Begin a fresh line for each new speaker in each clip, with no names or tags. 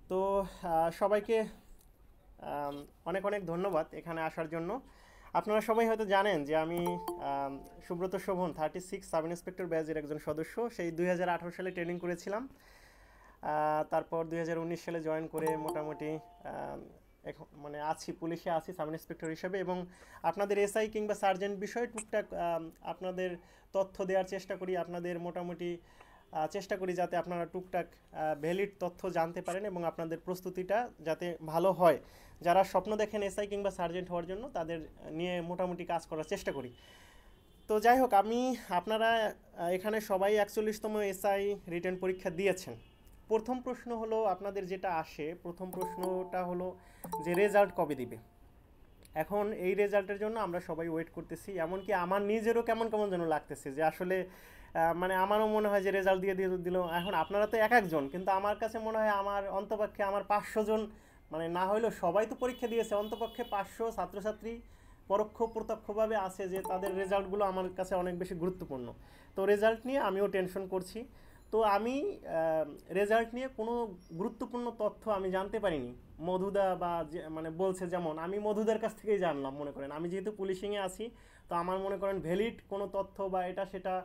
তো সবাইকে আম, অনেক অনেক ধন্যবাদ এখানে আসার জন্য। আপনারা সবাই হয়তো জানেন যে আমি সুব্রত শোভন 36 সাব ইন্সপেক্টর ব্যাচের একজন সদস্য। সেই 2018 সালে ট্রেনিং করেছিলাম। তারপর 2019 সালে জয়েন করে মোটামুটি আম, এখন মানে আছি, পুলিশে আছি সাব ইন্সপেক্টর হিসেবে, এবং আপনাদের এসআই কিংবা সার্জেন্ট বিষয়ে টুকটাক আপনাদের তথ্য দেওয়ার চেষ্টা করি। আপনাদের মোটামুটি চেষ্টা করি যাতে আপনারা টুকটাক ভ্যালিড তথ্য জানতে পারেন এবং আপনাদের প্রস্তুতিটা যাতে ভালো হয়। যারা স্বপ্ন দেখেন এসআই কিংবা সার্জেন্ট হওয়ার জন্য, তাদের নিয়ে মোটামুটি কাজ করার চেষ্টা করি। তো যাই হোক, আপনারা এখানে সবাই 41তম এসআই রিটেন পরীক্ষা দিয়েছেন। প্রথম প্রশ্ন হলো, আপনাদের যেটা আসে প্রথম প্রশ্নটা হলো যে রেজাল্ট কবে দিবে। এখন এই রেজাল্টের জন্য আমরা সবাই ওয়েট করতেছি। এমনকি আমার নিজেরও কেমন কেমন যেন লাগতেছে যে আসলে মানে আমারও মনে হয় যে রেজাল্ট দিয়ে দিয়ে দিল। এখন আপনারা তো এক একজন, কিন্তু আমার কাছে মনে হয় আমার অন্তপক্ষে আমার 500 জন, মানে না হলেও সবাই তো পরীক্ষা দিয়েছে, অন্তপক্ষে 500 ছাত্রছাত্রী পরোক্ষ প্রত্যক্ষভাবে আছে যে তাদের রেজাল্টগুলো আমার কাছে অনেক বেশি গুরুত্বপূর্ণ। তো রেজাল্ট নিয়ে আমিও টেনশন করছি। তো আমি রেজাল্ট নিয়ে কোনো গুরুত্বপূর্ণ তথ্য আমি জানতে পারিনি। মধুদা বা মানে বলছে, যেমন আমি মধুদার কাছ থেকেই জানলাম। মনে করেন আমি যেহেতু পুলিশিংয়ে আছি, তো আমার মনে করেন ভ্যালিড কোনো তথ্য বা এটা সেটা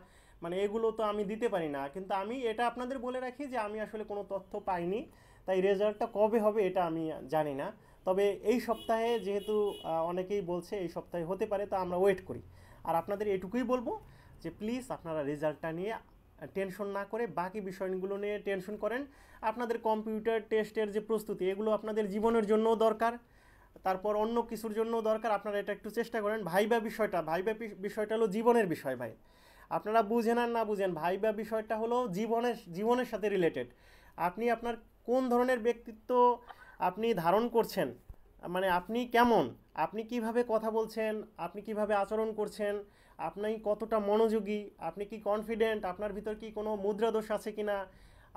মানে এগুলো তো আমি দিতে পারি না। কিন্তু আমি এটা আপনাদের বলে রাখি যে আমি আসলে কোনো তথ্য পাইনি, তাই রেজাল্টটা কবে হবে এটা আমি জানি না। তবে এই সপ্তাহে যেহেতু অনেকেই বলছে এই সপ্তাহে হতে পারে, তা আমরা ওয়েট করি। আর আপনাদের এটুকুই বলবো যে প্লিজ আপনারা রেজাল্টটা নিয়ে টেনশন না করে বাকি বিষয়গুলো নিয়ে টেনশন করেন। আপনাদের কম্পিউটার টেস্টের যে প্রস্তুতি, এগুলো আপনাদের জীবনের জন্যও দরকার, তারপর অন্য কিছুর জন্যও দরকার। আপনারা এটা একটু চেষ্টা করেন। ভাইবা বিষয়টা হলো জীবনের বিষয় ভাই। আপনারা বুঝেন আর না বুঝেন, ভাইবা বিষয়টা হলো জীবনের সাথে রিলেটেড। আপনি আপনার কোন ধরনের ব্যক্তিত্ব আপনি ধারণ করছেন, মানে আপনি কেমন, আপনি কিভাবে কথা বলছেন, আপনি কিভাবে আচরণ করছেন, আপনি কতটা মনোযোগী, আপনি কি কনফিডেন্ট, আপনার ভিতর কি কোনো মুদ্রা দোষ আছে কিনা,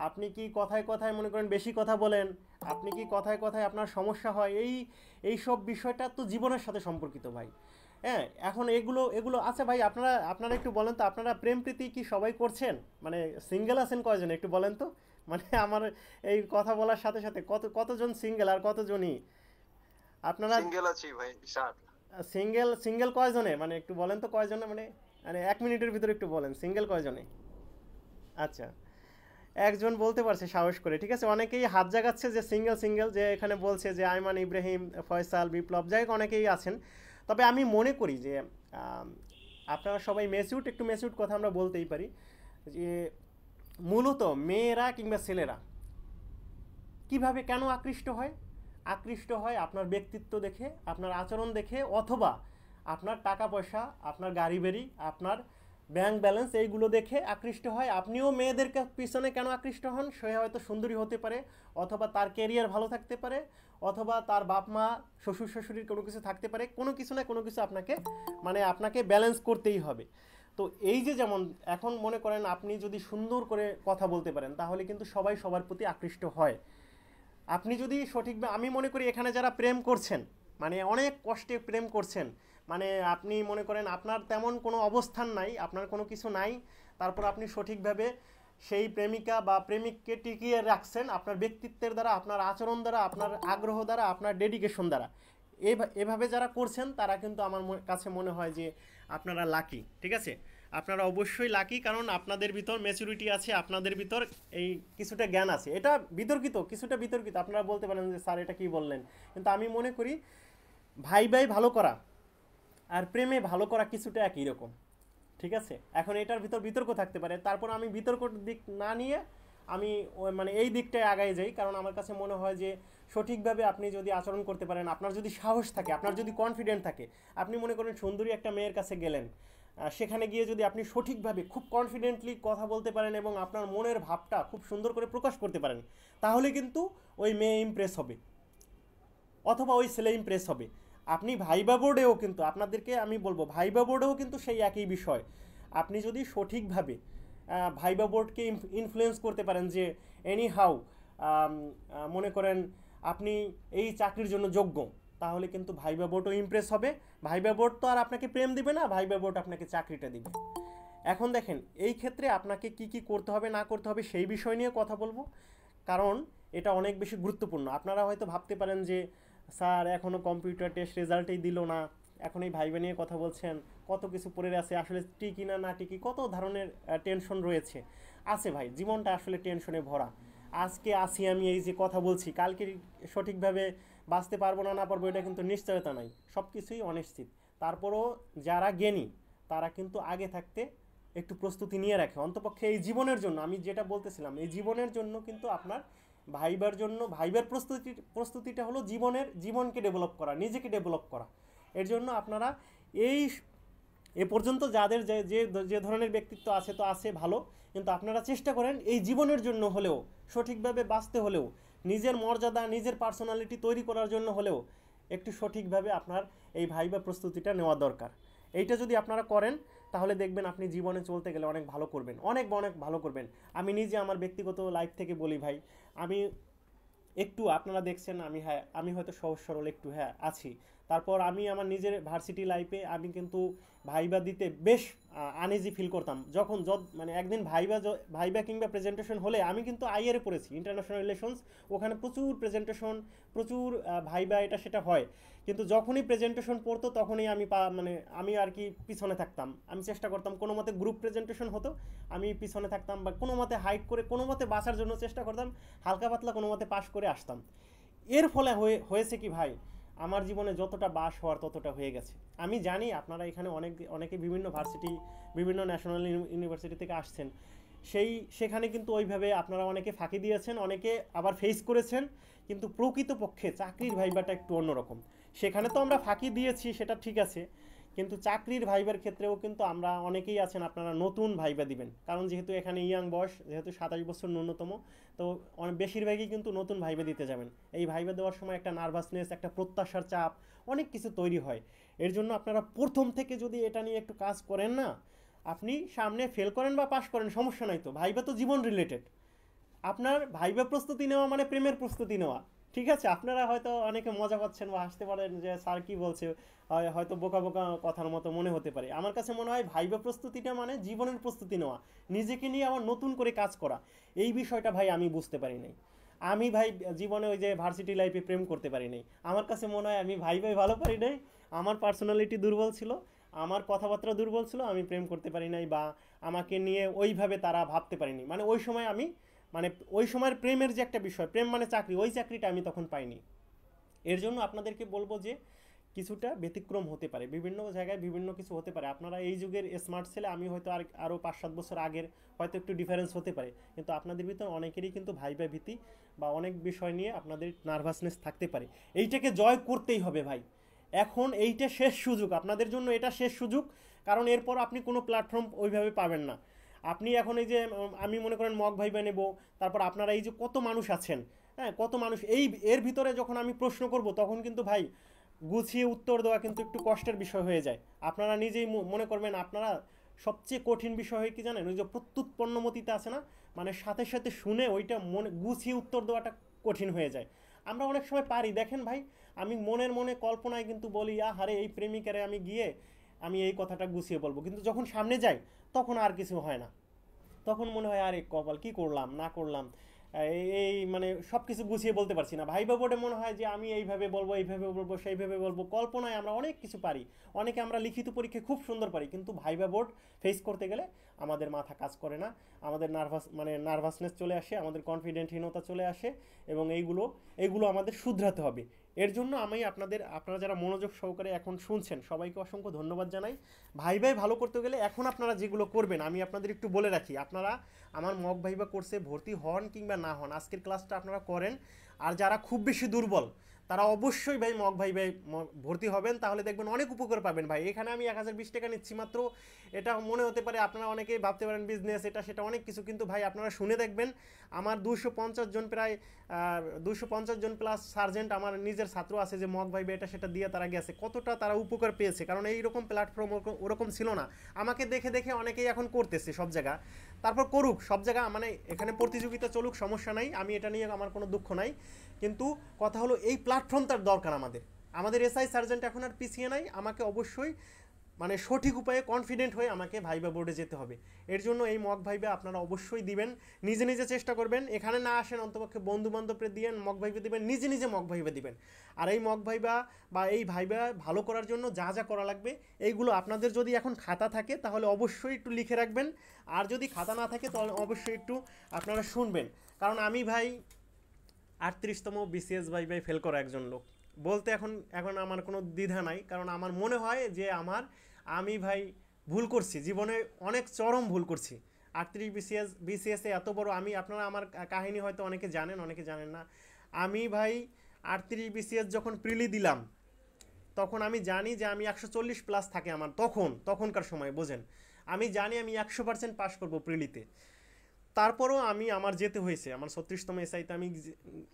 আপনি কি কথায় কথায় মনে করেন বেশি কথা বলেন, আপনি কি কথায় কথায় আপনার সমস্যা হয়, এই সব বিষয়টা তো জীবনের সাথে সম্পর্কিত ভাই। হ্যাঁ, এখন এগুলো এগুলো আচ্ছা ভাই, আপনারা আপনারা একটু বলেন তো, আপনারা প্রেম প্রীতি কি সবাই করছেন? মানে সিঙ্গেল আছেন কয়জন একটু বলেন তো। মানে আমার এই কথা বলার সাথে সাথে কতজন সিঙ্গেল আর কতজনই আপনারা
সিঙ্গেল আছি ভাই, স্যার।
সিঙ্গেল সিঙ্গেল কয়জনে, মানে একটু বলেন তো কয়জনে, মানে মানে 1 মিনিটের ভিতরে একটু বলেন সিঙ্গেল কয়জনে। আচ্ছা, একজন বলতে পারছে সাহস করে, ঠিক আছে। অনেকেই হাত জাগাচ্ছে যে সিঙ্গেল সিঙ্গেল, যে এখানে বলছে যে আইমান, ইব্রাহিম, ফয়সাল, বিপ্লব, যাই হোক অনেকেই আছেন। তবে আমি মনে করি যে আম, আপনারা সবাই একটু মেচিউড কথা আমরা বলতেই পারি যে মূলত মেয়েরা কিংবা ছেলেরা কিভাবে কেন আকৃষ্ট হয়। আকৃষ্ট হয় আপনার ব্যক্তিত্ব দেখে, আপনার আচরণ দেখে, অথবা আপনার টাকা পয়সা, আপনার গাড়ি বাড়ি, আপনার ব্যাংক ব্যালেন্স, এইগুলো দেখে আকৃষ্ট হয়। আপনিও মেয়েদের পিছনে কেন আকৃষ্ট হন? সে হয়তো সুন্দরী হতে পারে, অথবা তার ক্যারিয়ার ভালো থাকতে পারে, অথবা তার বাপ মা, শ্বশুর শাশুড়ির কোনো কিছু থাকতে পারে। কোনো কিছু না কোনো কিছু আপনাকে মানে আপনাকে ব্যালেন্স করতেই হবে। তো এই যে যেমন এখন মনে করেন আপনি যদি সুন্দর করে কথা বলতে পারেন, তাহলে কিন্তু সবাই সবার প্রতি আকৃষ্ট হয়। আপনি যদি সঠিকভাবে, আমি মনে করি এখানে যারা প্রেম করছেন, মানে অনেক কষ্টে প্রেম করছেন, মানে আপনি মনে করেন আপনার তেমন কোনো অবস্থান নাই, আপনার কোনো কিছু নাই, তারপর আপনি সঠিকভাবে সেই প্রেমিকা বা প্রেমিককে টিকিয়ে রাখছেন আপনার ব্যক্তিত্বের দ্বারা, আপনার আচরণ দ্বারা, আপনার আগ্রহ দ্বারা, আপনার ডেডিকেশন দ্বারা। এভাবে যারা করছেন তারা কিন্তু আমার কাছে মনে হয় যে আপনারা লাকি, ঠিক আছে। আপনারা অবশ্যই লাকি, কারণ আপনাদের ভিতর ম্যাচুরিটি আছে, আপনাদের ভিতর এই কিছুটা জ্ঞান আছে। এটা কিছুটা বিতর্কিত, আপনারা বলতে পারেন যে স্যার এটা কি বললেন, কিন্তু আমি মনে করি ভাই ভাই ভালো করা আর প্রেমে ভালো করা কিছুটা একই রকম, ঠিক আছে। এখন এটার ভিতর বিতর্ক থাকতে পারে, তারপর আমি বিতর্কর দিক না নিয়ে আমি মানে এই দিকটায় আগায় যাই, কারণ আমার কাছে মনে হয় যে সঠিকভাবে আপনি যদি আচরণ করতে পারেন, আপনার যদি সাহস থাকে, আপনার যদি কনফিডেন্ট থাকে, আপনি মনে করেন সুন্দরী একটা মেয়ের কাছে গেলেন, সেখানে গিয়ে যদি আপনি সঠিকভাবে খুব কনফিডেন্টলি কথা বলতে পারেন এবং আপনার মনের ভাবটা খুব সুন্দর করে প্রকাশ করতে পারেন, তাহলে কিন্তু ওই মেয়ে ইমপ্রেস হবে, অথবা ওই ছেলে ইমপ্রেস হবে। আপনি ভাইবা বোর্ডেও কিন্তু, আপনাদেরকে আমি বলবো ভাইবা বোর্ডেও কিন্তু সেই একই বিষয়। আপনি যদি সঠিকভাবে ভাইবা বোর্ডকে ইনফ্লুয়েন্স করতে পারেন যে এনি হাউ মনে করেন আপনি এই চাকরির জন্য যোগ্য, তাহলে কিন্তু ভাইবা বোর্ডও ইমপ্রেস হবে। ভাইবা বোর্ড তো আর আপনাকে প্রেম দিবে না, ভাইবা বোর্ড আপনাকে চাকরিটা দিবে। এখন দেখেন এই ক্ষেত্রে আপনাকে কি কি করতে হবে না করতে হবে সেই বিষয় নিয়ে কথা বলবো। কারণ এটা অনেক বেশি গুরুত্বপূর্ণ। আপনারা হয়তো ভাবতে পারেন যে স্যার এখনও কম্পিউটার টেস্ট রেজাল্টই দিল না, এখন এই ভাইবা নিয়ে কথা বলছেন, কত কিছু পড়ে আছে, আসলে টিকি না না টিকি, কত ধরনের টেনশন রয়েছে। আছে ভাই, জীবনটা আসলে টেনশনে ভরা। আজকে আসি আমি এই যে কথা বলছি, কালকে সঠিকভাবে বাঁচতে পারবো না না পারবো এটা কিন্তু নিশ্চয়তা নাই, সব কিছুই অনিশ্চিত। তারপরও যারা জ্ঞানী তারা কিন্তু আগে থাকতে একটু প্রস্তুতি নিয়ে রাখে, অন্তপক্ষে এই জীবনের জন্য। আমি যেটা বলতেছিলাম, এই জীবনের জন্য কিন্তু আপনার ভাইবার জন্য, ভাইবার প্রস্তুতিটা হলো জীবনকে ডেভেলপ করা, নিজেকে ডেভেলপ করা। এর জন্য আপনারা এই এ পর্যন্ত যাদের যে যে যে ধরনের ব্যক্তিত্ব আছে তো আছে ভালো, কিন্তু আপনারা চেষ্টা করেন এই জীবনের জন্য হলেও, সঠিকভাবে বাঁচতে হলেও, নিজের মর্যাদা নিজের পার্সোনালিটি তৈরি করার জন্য হলেও একটু সঠিকভাবে আপনার এই ভাইবা প্রস্তুতিটা নেওয়া দরকার। এইটা যদি আপনারা করেন তাহলে দেখবেন আপনি জীবনে চলতে গেলে অনেক ভালো করবেন, অনেক অনেক ভালো করবেন। আমি নিজে আমার ব্যক্তিগত লাইফ থেকে বলি ভাই, আমি একটু আপনারা দেখছেন আমি হয়তো সহজ সরল একটু আছি। তারপর আমি আমার নিজের ভার্সিটি লাইফে আমি কিন্তু ভাইবা দিতে বেশ আনইজি ফিল করতাম। যখন মানে একদিন ভাইবা কিংবা প্রেজেন্টেশন হলে, আমি কিন্তু আইআরে পড়েছি, ইন্টারন্যাশনাল রিলেশনস, ওখানে প্রচুর প্রেজেন্টেশন, প্রচুর ভাইবা এটা সেটা হয়। কিন্তু যখনই প্রেজেন্টেশন পড়তো তখনই মানে আমি আর কি পিছনে থাকতাম। আমি চেষ্টা করতাম কোনো মতে, গ্রুপ প্রেজেন্টেশন হতো আমি পিছনে থাকতাম, বা কোনো মতে হাইড করে কোনো মতে বাঁচার জন্য চেষ্টা করতাম, হালকা পাতলা কোনো মতে পাশ করে আসতাম। এর ফলে হয়েছে কি ভাই, আমার জীবনে যতটা বাস হওয়ার ততটা হয়ে গেছে। আমি জানি আপনারা এখানে অনেকে বিভিন্ন ভার্সিটি, বিভিন্ন ন্যাশনাল ইউনিভার্সিটি থেকে আসছেন, সেখানে কিন্তু ওইভাবে আপনারা অনেকে ফাঁকি দিয়েছেন, অনেকে আবার ফেস করেছেন, কিন্তু প্রকৃতপক্ষে চাকরির ভাইবাটা একটু অন্যরকম। সেখানে তো আমরা ফাঁকি দিয়েছি, সেটা ঠিক আছে, কিন্তু চাকরির ভাইবার ক্ষেত্রেও কিন্তু আমরা অনেকেই আছেন আপনারা নতুন ভাইবা দিবেন, কারণ যেহেতু এখানে ইয়াং বয়স, যেহেতু 27 বছর ন্যূনতম, তো বেশিরভাগই কিন্তু নতুন ভাইবা দিতে যাবেন। এই ভাইবা দেওয়ার সময় একটা নার্ভাসনেস, একটা প্রত্যাশার চাপ, অনেক কিছু তৈরি হয়। এর জন্য আপনারা প্রথম থেকে যদি এটা নিয়ে একটু কাজ করেন না, আপনি সামনে ফেল করেন বা পাশ করেন সমস্যা নাই, তো ভাইবা তো জীবন রিলেটেড। আপনার ভাইবা প্রস্তুতি নেওয়া মানে প্রেমের প্রস্তুতি নেওয়া। ঠিক আছে, আপনারা হয়তো অনেকে মজা পাচ্ছেন বা হাসতে পারেন যে স্যার কি বলছে, হয়তো বোকা বোকা কথার মতো মনে হতে পারে। আমার কাছে মনে হয় ভাইবা প্রস্তুতিটা মানে জীবনের প্রস্তুতি নেওয়া, নিজেকে নিয়ে আবার নতুন করে কাজ করা। এই বিষয়টা ভাই আমি বুঝতে পারি নাই। আমি ভাই জীবনে ওই যে ভার্সিটি লাইফে প্রেম করতে পারি নাই। আমার কাছে মনে হয় আমি ভাই ভালো পারি নাই, আমার পার্সোনালিটি দুর্বল ছিল, আমার কথাবার্তা দুর্বল ছিল, আমি প্রেম করতে পারি নাই, বা আমাকে নিয়ে ওইভাবে তারা ভাবতে পারিনি। মানে ওই সময় আমি, মানে ওই সময়ের প্রেমের যে একটা বিষয়, প্রেম মানে চাকরি, ওই চাকরিটা আমি তখন পাইনি। এর জন্য আপনাদেরকে বলবো যে কিছুটা ব্যতিক্রম হতে পারে, বিভিন্ন জায়গায় বিভিন্ন কিছু হতে পারে। আপনারা এই যুগের স্মার্ট ছেলে, আমি হয়তো আরও 5-7 বছর আগের, হয়তো একটু ডিফারেন্স হতে পারে, কিন্তু আপনাদের ভিতর অনেকেরই কিন্তু ভাইবা ভীতি বা অনেক বিষয় নিয়ে আপনাদের নার্ভাসনেস থাকতে পারে। এইটাকে জয় করতেই হবে ভাই। এখন এইটা শেষ সুযোগ আপনাদের জন্য, এটা শেষ সুযোগ, কারণ এরপর আপনি কোনো প্ল্যাটফর্ম ওইভাবে পাবেন না। আপনি এখন এই যে আমি মনে করেন মক ভাইবা নেব, তারপর আপনারা এই যে কত মানুষ আছেন, হ্যাঁ কত মানুষ, এর ভিতরে যখন আমি প্রশ্ন করব তখন কিন্তু ভাই গুছিয়ে উত্তর দেওয়া কিন্তু একটু কষ্টের বিষয় হয়ে যায়। আপনারা নিজেই মনে করবেন, আপনারা সবচেয়ে কঠিন বিষয় হয় কি জানেন, ওই যে প্রত্যুৎপন্নমতিতে আছে না, মানে সাথে সাথে শুনে ওইটা মনে গুছিয়ে উত্তর দেওয়াটা কঠিন হয়ে যায়। আমরা অনেক সময় পারি, দেখেন ভাই, আমি মনে কল্পনায় কিন্তু বলি, হারে এই প্রেমিকারে আমি গিয়ে আমি এই কথাটা গুছিয়ে বলবো, কিন্তু যখন সামনে যাই তখন আর কিছু হয় না। তখন মনে হয় আরে কপাল, কি করলাম না করলাম, এই মানে সব কিছু গুছিয়ে বলতে পারছি না। ভাইবা বোর্ডে মনে হয় যে আমি এইভাবে বলবো, এইভাবে বলবো, সেইভাবে বলবো, কল্পনায় আমরা অনেক কিছু পারি। অনেকে আমরা লিখিত পরীক্ষায় খুব সুন্দর পারি, কিন্তু ভাইবা বোর্ড ফেস করতে গেলে আমাদের মাথা কাজ করে না, আমাদের নার্ভাসনেস চলে আসে, আমাদের কনফিডেন্টহীনতা চলে আসে, এবং এইগুলো আমাদের শুধরাতে হবে। এর জন্য আপনারা যারা মনোযোগ সহকারে এখন শুনছেন সবাইকে অসংখ্য ধন্যবাদ জানাই। ভাইবাই ভালো করতে গেলে এখন আপনারা যেগুলো করবেন আমি আপনাদের একটু বলে রাখি। আপনারা আমার মক ভাইবা কোর্সে ভর্তি হন কিংবা না হন, আজকের ক্লাসটা আপনারা করেন। আর যারা খুব বেশি দুর্বল তারা অবশ্যই ভাই মক ভাইবাই ভর্তি হবেন, তাহলে দেখবেন অনেক উপকার পাবেন ভাই। এখানে আমি 1020 টাকা নিচ্ছি মাত্র। এটা মনে হতে পারে, আপনারা অনেকেই ভাবতে পারেন বিজনেস, এটা সেটা অনেক কিছু, কিন্তু ভাই আপনারা শুনে দেখবেন, আমার 250 জন, প্রায় 250 জন প্লাস সার্জেন্ট আমার নিজের ছাত্র আছে যে মক ভাইবা এটা সেটা দিয়ে তারা গেছে, কতটা তারা উপকার পেয়েছে। কারণ এইরকম প্ল্যাটফর্ম ওরকম ছিল না। আমাকে দেখে দেখে অনেকেই এখন করতেছে সব জায়গা, তারপর করুক সব জায়গা, মানে এখানে প্রতিযোগিতা চলুক, সমস্যা নাই, আমি এটা নিয়ে আমার কোনো দুঃখ নাই। কিন্তু কথা হলো এই প্ল্যাটফর্মটার দরকার আমাদের এসআই সার্জেন্ট এখন আর পিছিয়ে নাই। আমাকে অবশ্যই মানে সঠিক উপায়ে কনফিডেন্ট হয়ে আমাকে ভাইবা বোর্ডে যেতে হবে। এর জন্য এই মক ভাইবা আপনারা অবশ্যই দিবেন, নিজে নিজে চেষ্টা করবেন। এখানে না আসেন অন্তপক্ষে বন্ধু বান্ধবকে দিবেন, মক ভাইবা দিবেন, নিজে নিজে মক ভাইবা দিবেন। আর এই মক ভাইবা বা এই ভাইবা ভালো করার জন্য যা যা করা লাগবে এইগুলো আপনাদের যদি এখন খাতা থাকে তাহলে অবশ্যই একটু লিখে রাখবেন, আর যদি খাতা না থাকে তাহলে অবশ্যই একটু আপনারা শুনবেন। কারণ আমি ভাই 38তম বিসিএস ভাইবাই ফেল করা একজন লোক বলতে এখন এখন আমার কোনো দ্বিধা নাই, কারণ আমার মনে হয় যে আমি ভাই ভুল করছি, জীবনে অনেক চরম ভুল করছি। 38 বিসিএসে এত বড় আপনারা আমার কাহিনী হয়তো অনেকে জানেন অনেকে জানেন না। আমি ভাই 38 বিসিএস যখন প্রিলি দিলাম তখন আমি জানি যে আমি 140 প্লাস থাকে আমার তখনকার সময় বোঝেন, আমি জানি আমি 100% পাস করবো প্রিলিতে। তারপরও আমার যেতে হয়েছে, আমার 36তম এসআইতে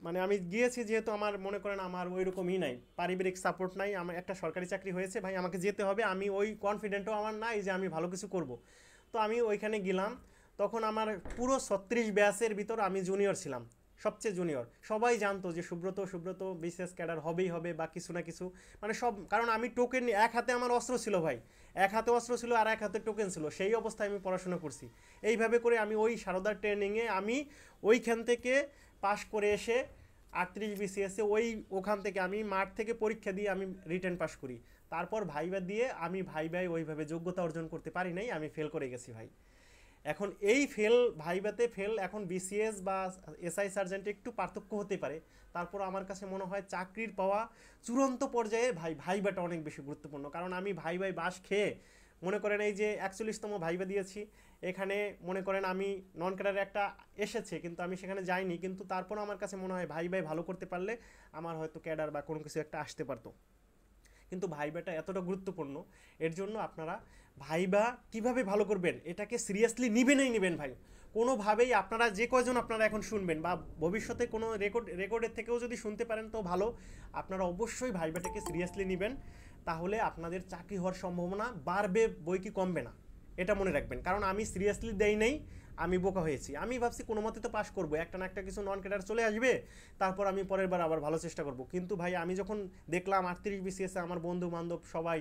মানে আমি গিয়েছি, যেহেতু আমার মনে করেন আমার ওই রকমই নাই, পারিবারিক সাপোর্ট নাই, আমার একটা সরকারি চাকরি হয়েছে ভাই, আমাকে যেতে হবে, আমি ওই কনফিডেন্টও আমার নাই যে আমি ভালো কিছু করব। তো আমি ওইখানে গেলাম, তখন আমার পুরো 36 ব্যাচের ভিতর আমি জুনিয়র ছিলাম, সবচেয়ে জুনিয়র। সবাই জানতো যে সুব্রত বিসিএস ক্যাডার হবেই হবে বা কিছু না কিছু, মানে সব, কারণ আমি টোকেন, এক হাতে আমার অস্ত্র ছিল ভাই, এক হাতে অস্ত্র ছিল আর এক হাতে টোকেন ছিল, সেই অবস্থায় আমি পড়াশোনা করছি। এইভাবে করে আমি ওই সারদার ট্রেনিংয়ে আমি ওইখান থেকে পাশ করে এসে 38 বিসিএসে ওখান থেকে আমি মাঠ থেকে পরীক্ষা দিয়ে আমি রিটেন পাস করি। তারপর ভাইবা দিয়ে আমি ভাইবাই ওইভাবে যোগ্যতা অর্জন করতে পারি নাই, আমি ফেল করে গেছি ভাই। এখন এই ভাইবাতে ফেল, এখন বিসিএস বা এসআই সার্জেন্টে একটু পার্থক্য হতে পারে, তারপর আমার কাছে মনে হয় চাকরির পাওয়া চূড়ান্ত পর্যায়ে ভাইবাটা অনেক বেশি গুরুত্বপূর্ণ। কারণ আমি ভাইবাই বাস খেয়ে মনে করেন এই যে 41তম ভাইবা দিয়েছি, এখানে মনে করেন আমি নন ক্যাডারে একটা এসেছে কিন্তু আমি সেখানে যাইনি, কিন্তু তারপরও আমার কাছে মনে হয় ভাইবাই ভালো করতে পারলে আমার হয়তো ক্যাডার বা কোনো কিছু একটা আসতে পারতো। কিন্তু ভাইবাটা এতটা গুরুত্বপূর্ণ, এর জন্য আপনারা ভাইবা কিভাবে ভালো করবেন এটাকে সিরিয়াসলি নেবেন ভাই। কোনোভাবেই আপনারা যে কয়জন আপনারা এখন শুনবেন বা ভবিষ্যতে কোনো রেকর্ডের থেকেও যদি শুনতে পারেন তো ভালো, আপনারা অবশ্যই ভাইবাটাকে সিরিয়াসলি নেবেন, তাহলে আপনাদের চাকরি হওয়ার সম্ভাবনা বাড়বে, বই কি কমবে না, এটা মনে রাখবেন। কারণ আমি সিরিয়াসলি দেই নাই, আমি বোকা হয়েছি, আমি ভাবছি কোনো মতে তো পাস করবো, একটা না একটা কিছু নন ক্যাডার চলে আসবে, তারপর আমি পরের বার আবার ভালো চেষ্টা করব। কিন্তু ভাই আমি যখন দেখলাম 38 বিসিএসে আমার বন্ধু বান্ধব সবাই,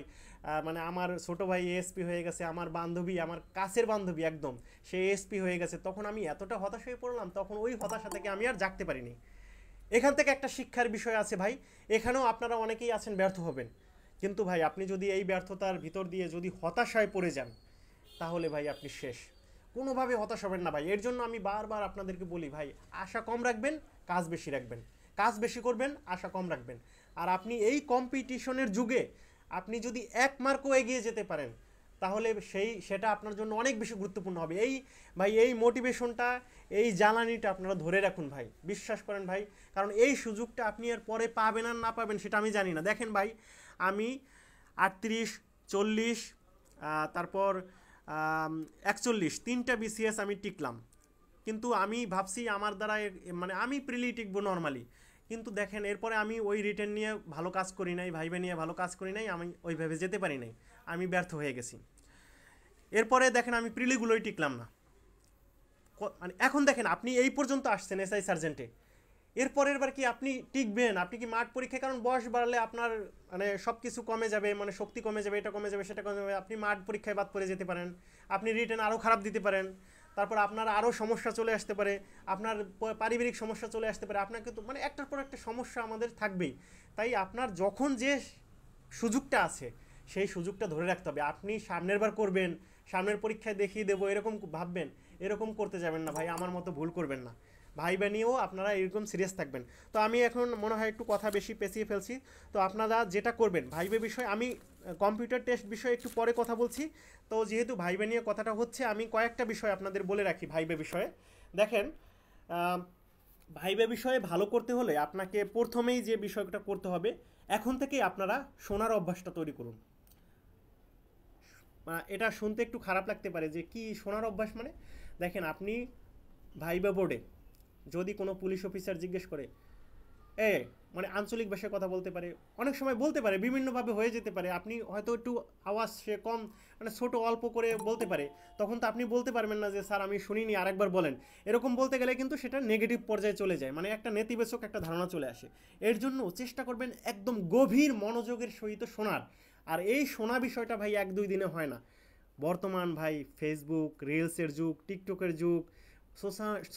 মানে আমার ছোটো ভাই এএসপি হয়ে গেছে, আমার বান্ধবী, আমার কাছের বান্ধবী একদম, সে এএসপি হয়ে গেছে, তখন আমি এতটা হতাশ হয়ে পড়লাম, তখন ওই হতাশা থেকে আমি আর জাগতে পারিনি। এখান থেকে একটা শিক্ষার বিষয় আছে ভাই, এখানেও আপনারা অনেকেই আছেন ব্যর্থ হবেন, কিন্তু ভাই আপনি যদি এই ব্যর্থতার ভিতর দিয়ে যদি হতাশায় পড়ে যান তাহলে ভাই আপনি শেষ। কোনোভাবে হতাশ হবেন না ভাই। এর জন্য আমি বারবার আপনাদেরকে বলি ভাই, আশা কম রাখবেন, কাজ বেশি রাখবেন, কাজ বেশি করবেন, আশা কম রাখবেন। আর আপনি এই কম্পিটিশনের যুগে আপনি যদি এক মার্কও এগিয়ে যেতে পারেন তাহলে সেটা আপনার জন্য অনেক বেশি গুরুত্বপূর্ণ হবে। এই মোটিভেশনটা, এই জ্বালানিটা আপনারা ধরে রাখুন ভাই, বিশ্বাস করেন ভাই, কারণ এই সুযোগটা আপনি এর পরে পাবেন আর না পাবেন সেটা আমি জানি না। দেখেন ভাই, আমি 38, 40, তারপর 41, 3টা বিসিএস আমি টিকলাম, কিন্তু আমি ভাবছি আমার দ্বারা মানে আমি প্রিলি টিকবো নর্মালি, কিন্তু দেখেন এরপরে আমি ওই রিটেন নিয়ে ভালো কাজ করি নাই, ভাইবা নিয়ে ভালো কাজ করি নাই, আমি ওইভাবে যেতে পারি নাই, আমি ব্যর্থ হয়ে গেছি। এরপরে দেখেন আমি প্রিলিগুলোই টিকলাম না। মানে এখন দেখেন আপনি এই পর্যন্ত আসছেন এসআই সার্জেন্টে, এরপরের বার কি আপনি টিকবেন? আপনি কি মাঠ পরীক্ষায়, কারণ বয়স বাড়লে আপনার মানে সব কিছু কমে যাবে, মানে শক্তি কমে যাবে, এটা কমে যাবে সেটা কমে যাবে, আপনি মাঠ পরীক্ষায় বাদ পড়ে যেতে পারেন, আপনি রিটেন আরও খারাপ দিতে পারেন, তারপর আপনার আরও সমস্যা চলে আসতে পারে, আপনার পারিবারিক সমস্যা চলে আসতে পারে, আপনাকে তো মানে একটার পর একটা সমস্যা আমাদের থাকবেই। তাই আপনার যখন যে সুযোগটা আছে সেই সুযোগটা ধরে রাখতে হবে। আপনি সামনের বার করবেন, সামনের পরীক্ষায় দেখিয়ে দেবো এরকম ভাববেন, এরকম করতে যাবেন না ভাই, আমার মতো ভুল করবেন না। ভাইবা নিয়েও আপনারা এরকম সিরিয়াস থাকবেন। তো আমি এখন মনে হয় একটু কথা বেশি পেঁচিয়ে ফেলছি, তো আপনারা যেটা করবেন ভাইবা বিষয়, আমি কম্পিউটার টেস্ট বিষয়ে একটু পরে কথা বলছি। তো যেহেতু ভাইবা নিয়ে কথাটা হচ্ছে, আমি কয়েকটা বিষয় আপনাদের বলে রাখি ভাইবা বিষয়ে। দেখেন, ভাইবা বিষয়ে ভালো করতে হলে আপনাকে প্রথমেই যে বিষয়টা করতে হবে, এখন থেকেই আপনারা শোনার অভ্যাসটা তৈরি করুন। এটা শুনতে একটু খারাপ লাগতে পারে যে কি শোনার অভ্যাস, মানে দেখেন আপনি ভাইবা বোর্ডে যদি কোনো পুলিশ অফিসার জিজ্ঞেস করে, মানে আঞ্চলিক ভাষায় কথা বলতে পারে, অনেক সময় বলতে পারে, বিভিন্নভাবে হয়ে যেতে পারে, আপনি হয়তো একটু আওয়াজ সে কম, মানে ছোট অল্প করে বলতে পারে, তখন তো আপনি বলতে পারবেন না যে স্যার আমি শুনিনি আরেকবার বলেন। এরকম বলতে গেলে কিন্তু সেটা নেগেটিভ পর্যায়ে চলে যায়, মানে একটা নেতিবাচক একটা ধারণা চলে আসে। এর জন্য চেষ্টা করবেন একদম গভীর মনোযোগের সহিত শোনার, আর এই শোনা বিষয়টা ভাই 1-2 দিনে হয় না। বর্তমান ভাই ফেসবুক রিলসের যুগ, টিকটকের যুগ,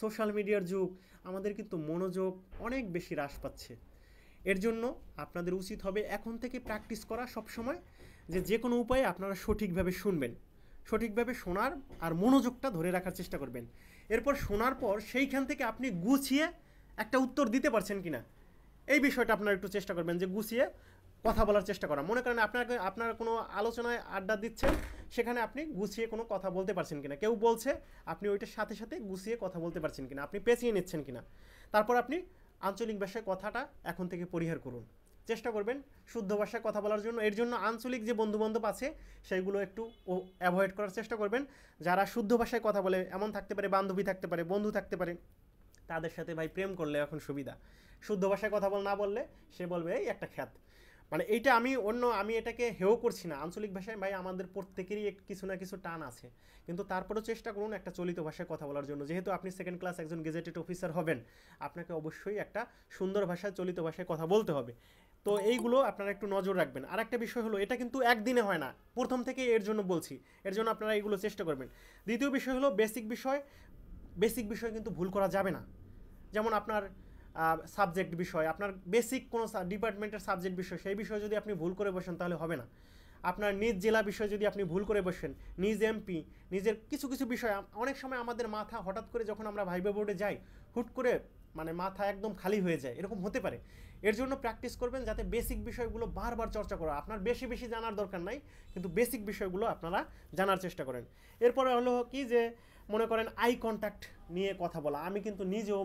সোশ্যাল মিডিয়ার যুগ, আমাদের কিন্তু মনোযোগ অনেক বেশি হ্রাস পাচ্ছে। এর জন্য আপনাদের উচিত হবে এখন থেকে প্র্যাকটিস করা সব সময়, যে কোনো উপায়ে আপনারা সঠিকভাবে শুনবেন, সঠিকভাবে শোনার আর মনোযোগটা ধরে রাখার চেষ্টা করবেন। এরপর শোনার পর সেইখান থেকে আপনি গুছিয়ে একটা উত্তর দিতে পারছেন কিনা, এই বিষয়টা আপনারা একটু চেষ্টা করবেন, যে গুছিয়ে কথা বলার চেষ্টা করা। মনে করেন আপনার কোনো আলোচনায় আড্ডা দিচ্ছেন, সেখানে আপনি গুছিয়ে কোনো কথা বলতে পারছেন কিনা, কেউ বলছে আপনি ওইটার সাথে সাথে গুছিয়ে কথা বলতে পারছেন কিনা, আপনি পেঁচিয়ে নিচ্ছেন কিনা। তারপর আপনি আঞ্চলিক ভাষায় কথাটা এখন থেকে পরিহার করুন, চেষ্টা করবেন শুদ্ধ ভাষায় কথা বলার জন্য। এর জন্য আঞ্চলিক যে বন্ধুবান্ধব আছে সেইগুলো একটু অ্যাভয়েড করার চেষ্টা করবেন। যারা শুদ্ধ ভাষায় কথা বলে, এমন থাকতে পারে বান্ধবী থাকতে পারে, বন্ধু থাকতে পারে, তাদের সাথে ভাই প্রেম করলে এখন সুবিধা। শুদ্ধ ভাষায় কথা না বললে সে বলবে এই একটা খ্যাত। মানে এইটা আমি এটাকে হেও করছি না। আঞ্চলিক ভাষায় ভাই আমাদের প্রত্যেকেরই কিছু না কিছু টান আছে, কিন্তু তারপরেও চেষ্টা করুন একটা চলিত ভাষায় কথা বলার জন্য। যেহেতু আপনি সেকেন্ড ক্লাস একজন গেজেটেড অফিসার হবেন, আপনাকে অবশ্যই একটা সুন্দর ভাষায় চলিত ভাষায় কথা বলতে হবে। তো এইগুলো আপনারা একটু নজর রাখবেন। আর একটা বিষয় হলো, এটা কিন্তু একদিনে হয় না, প্রথম থেকে এর জন্য বলছি, এর জন্য আপনারা এইগুলো চেষ্টা করবেন। দ্বিতীয় বিষয় হলো বেসিক বিষয় কিন্তু ভুল করা যাবে না। যেমন আপনার সাবজেক্ট বিষয়, আপনার বেসিক কোনো ডিপার্টমেন্টের সাবজেক্ট বিষয়, সেই বিষয়ে যদি আপনি ভুল করে বসেন তাহলে হবে না। আপনার নিজ জেলা বিষয় যদি আপনি ভুল করে বসেন, নিজ এমপি, নিজের কিছু কিছু বিষয়, অনেক সময় আমাদের মাথা হঠাৎ করে যখন আমরা ভাইবা বোর্ডে যাই, হুট করে মানে মাথা একদম খালি হয়ে যায়, এরকম হতে পারে। এর জন্য প্র্যাকটিস করবেন যাতে বেসিক বিষয়গুলো বারবার চর্চা করা। আপনার বেশি বেশি জানার দরকার নাই, কিন্তু বেসিক বিষয়গুলো আপনারা জানার চেষ্টা করেন। এরপরে হলো কি, যে মনে করেন আই কন্ট্যাক্ট নিয়ে কথা বলা। আমি কিন্তু নিজেও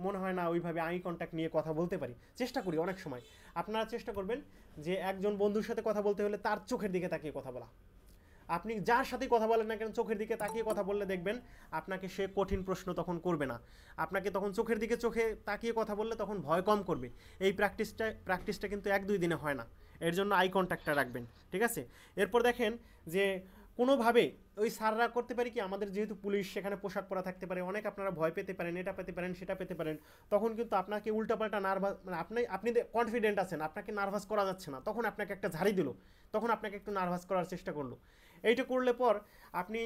মনে হয় না ওইভাবে আই কন্ট্যাক্ট নিয়ে কথা বলতে পারি, চেষ্টা করি অনেক সময়। আপনারা চেষ্টা করবেন যে একজন বন্ধুর সাথে কথা বলতে হলে তার চোখের দিকে তাকিয়ে কথা বলা। আপনি যার সাথে কথা বলেন না কেন, চোখের দিকে তাকিয়ে কথা বললে দেখবেন আপনাকে সে কঠিন প্রশ্ন তখন করবে না। আপনাকে তখন চোখে তাকিয়ে কথা বললে তখন ভয় কম করবে। এই প্র্যাকটিসটা কিন্তু 1-2 দিনে হয় না। এর জন্য আই কন্ট্যাক্টটা রাখবেন, ঠিক আছে? এরপর দেখেন যে কোনোভাবে ওই স্যাররা করতে পারি কি, আমাদের যেহেতু পুলিশ, সেখানে পোশাক পরা থাকতে পারে, অনেক আপনারা ভয় পেতে পারেন, এটা পেতে পারেন, সেটা পেতে পারেন। তখন কিন্তু আপনাকে উল্টাপাল্টা নার্ভাস, মানে আপনি কনফিডেন্ট আছেন, আপনাকে নার্ভাস করা যাচ্ছে না, তখন আপনাকে একটা ঝাড়ি দিল, তখন আপনাকে একটু নার্ভাস করার চেষ্টা করলো। এইটা করলে পর আপনি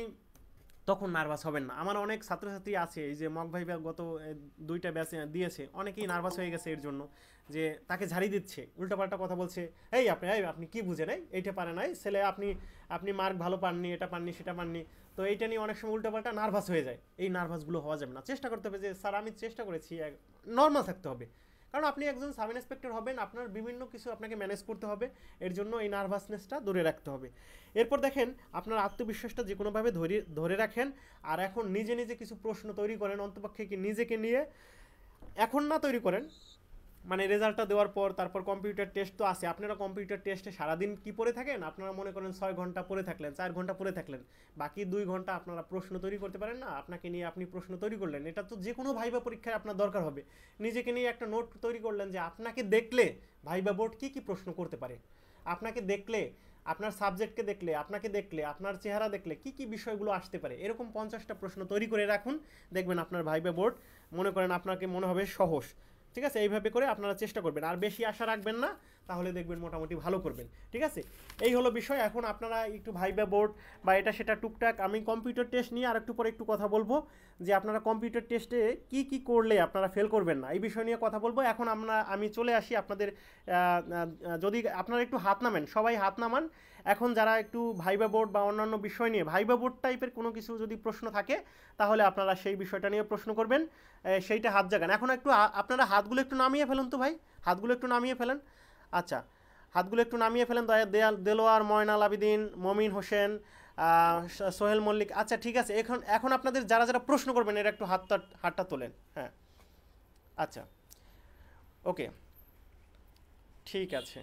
তখন নার্ভাস হবেন না। আমার অনেক ছাত্রছাত্রী আছে, এই যে মক ভাইবা গত 2টা ব্যাচ দিয়েছে, অনেকেই নার্ভাস হয়ে গেছে এর জন্য, যে তাকে ঝাড়ি দিচ্ছে, উল্টাপাল্টা কথা বলছে, আপনি কি বুঝেন, এইটা পারে নাই ছেলে, আপনি মার্ক ভালো পাননি, এটা পাননি, সেটা পাননি। তো এইটা নিয়ে অনেক সময় উল্টাপাল্টা নার্ভাস হয়ে যায়। এই নার্ভাসগুলো হওয়া যাবে না। চেষ্টা করতে হবে যে স্যার আমি চেষ্টা করেছি, নর্মাল থাকতে হবে। কারণ আপনি একজন সাব ইন্সপেক্টর হবেন, আপনার বিভিন্ন কিছু আপনাকে ম্যানেজ করতে হবে। এর জন্য এই নার্ভাসনেসটা দূরে রাখতে হবে। এরপর দেখেন আপনার আত্মবিশ্বাসটা যে কোনোভাবে ধরে রাখেন। আর এখন নিজে নিজে কিছু প্রশ্ন তৈরি করেন, অন্তপক্ষে কি নিজেকে নিয়ে এখন না তৈরি করেন, মানে রেজাল্টটা দেওয়ার পর, তারপর কম্পিউটার টেস্ট তো আছে। আপনারা কম্পিউটার টেস্টে সারাদিন কি পড়ে থাকেন, আপনারা মনে করেন 6 ঘন্টা পড়ে থাকলেন, 4 ঘন্টা পড়ে থাকলেন, বাকি 2 ঘন্টা আপনারা প্রশ্ন তৈরি করতে পারেন না? আপনাকে নিয়ে আপনি প্রশ্ন তৈরি করলেন, এটা তো যে কোনো ভাইবা পরীক্ষায় আপনার দরকার হবে। নিজেকে নিয়ে একটা নোট তৈরি করলেন যে আপনাকে দেখলে ভাইবা বোর্ড কি কি প্রশ্ন করতে পারে, আপনাকে দেখলে, আপনার সাবজেক্টকে দেখলে, আপনাকে দেখলে, আপনার চেহারা দেখলে কি কি বিষয়গুলো আসতে পারে, এরকম 50টা প্রশ্ন তৈরি করে রাখুন। দেখবেন আপনার ভাইবা বোর্ড মনে করেন আপনাকে মনে হবে সহজ। ঠিক আছে? এইভাবে করে আপনারা চেষ্টা করবেন, আর বেশি আশা রাখবেন না, তাহলে দেখবেন মোটামুটি ভালো করবেন। ঠিক আছে? এই হলো বিষয়। এখন আপনারা একটু ভাইবা বোর্ড বা এটা সেটা টুকটাক, আমি কম্পিউটার টেস্ট নিয়ে আর একটু পরে একটু কথা বলবো, যে আপনারা কম্পিউটার টেস্টে কি কি করলে আপনারা ফেল করবেন না, এই বিষয় নিয়ে কথা বলবো। এখন আমি চলে আসি আপনাদের, যদি আপনারা একটু হাত নামেন, সবাই হাত নামান। এখন যারা একটু ভাইবা বোর্ড বা অন্যান্য বিষয় নিয়ে, ভাইবা বোর্ড টাইপের কোনো কিছু যদি প্রশ্ন থাকে, তাহলে আপনারা সেই বিষয়টা নিয়ে প্রশ্ন করবেন, সেইটা হাত জাগান। এখন একটু আপনারা হাতগুলো একটু নামিয়ে ফেলুন তো ভাই, হাতগুলো একটু নামিয়ে ফেলেন। আচ্ছা, হাতগুলো একটু নামিয়ে ফেলেন। দেলোয়ার, ময়নাল আবিদিন, মমিন হোসেন, সোহেল মল্লিক। আচ্ছা ঠিক আছে, এখন আপনাদের যারা যারা প্রশ্ন করবেন এরা একটু হাতটা তোলেন। হ্যাঁ, আচ্ছা, ওকে, ঠিক আছে।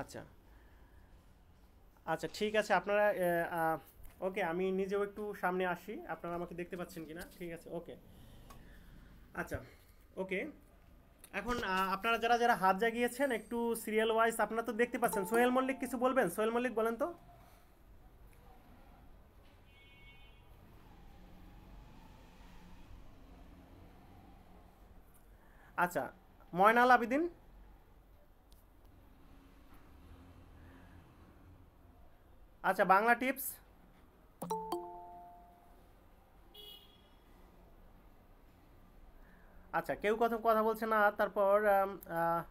আচ্ছা আচ্ছা, ঠিক আছে। আপনারা ওকে, আমি নিজেও একটু সামনে আসি, আপনারা আমাকে দেখতে পাচ্ছেন কিনা। ঠিক আছে, ওকে, আচ্ছা, ওকে। এখন আপনারা যারা যারা হাত জাগিয়েছেন একটু সিরিয়াল ওয়াইজ আপনারা তো দেখতে পাচ্ছেন। সোহেল মল্লিক কিছু বলবেন? সোহেল মল্লিক বলেন তো। আচ্ছা, ময়নাল আবিদিন। আচ্ছা, বাংলা টিপস। আচ্ছা, কেউ কথা কথা বলছে না। তারপর আহ,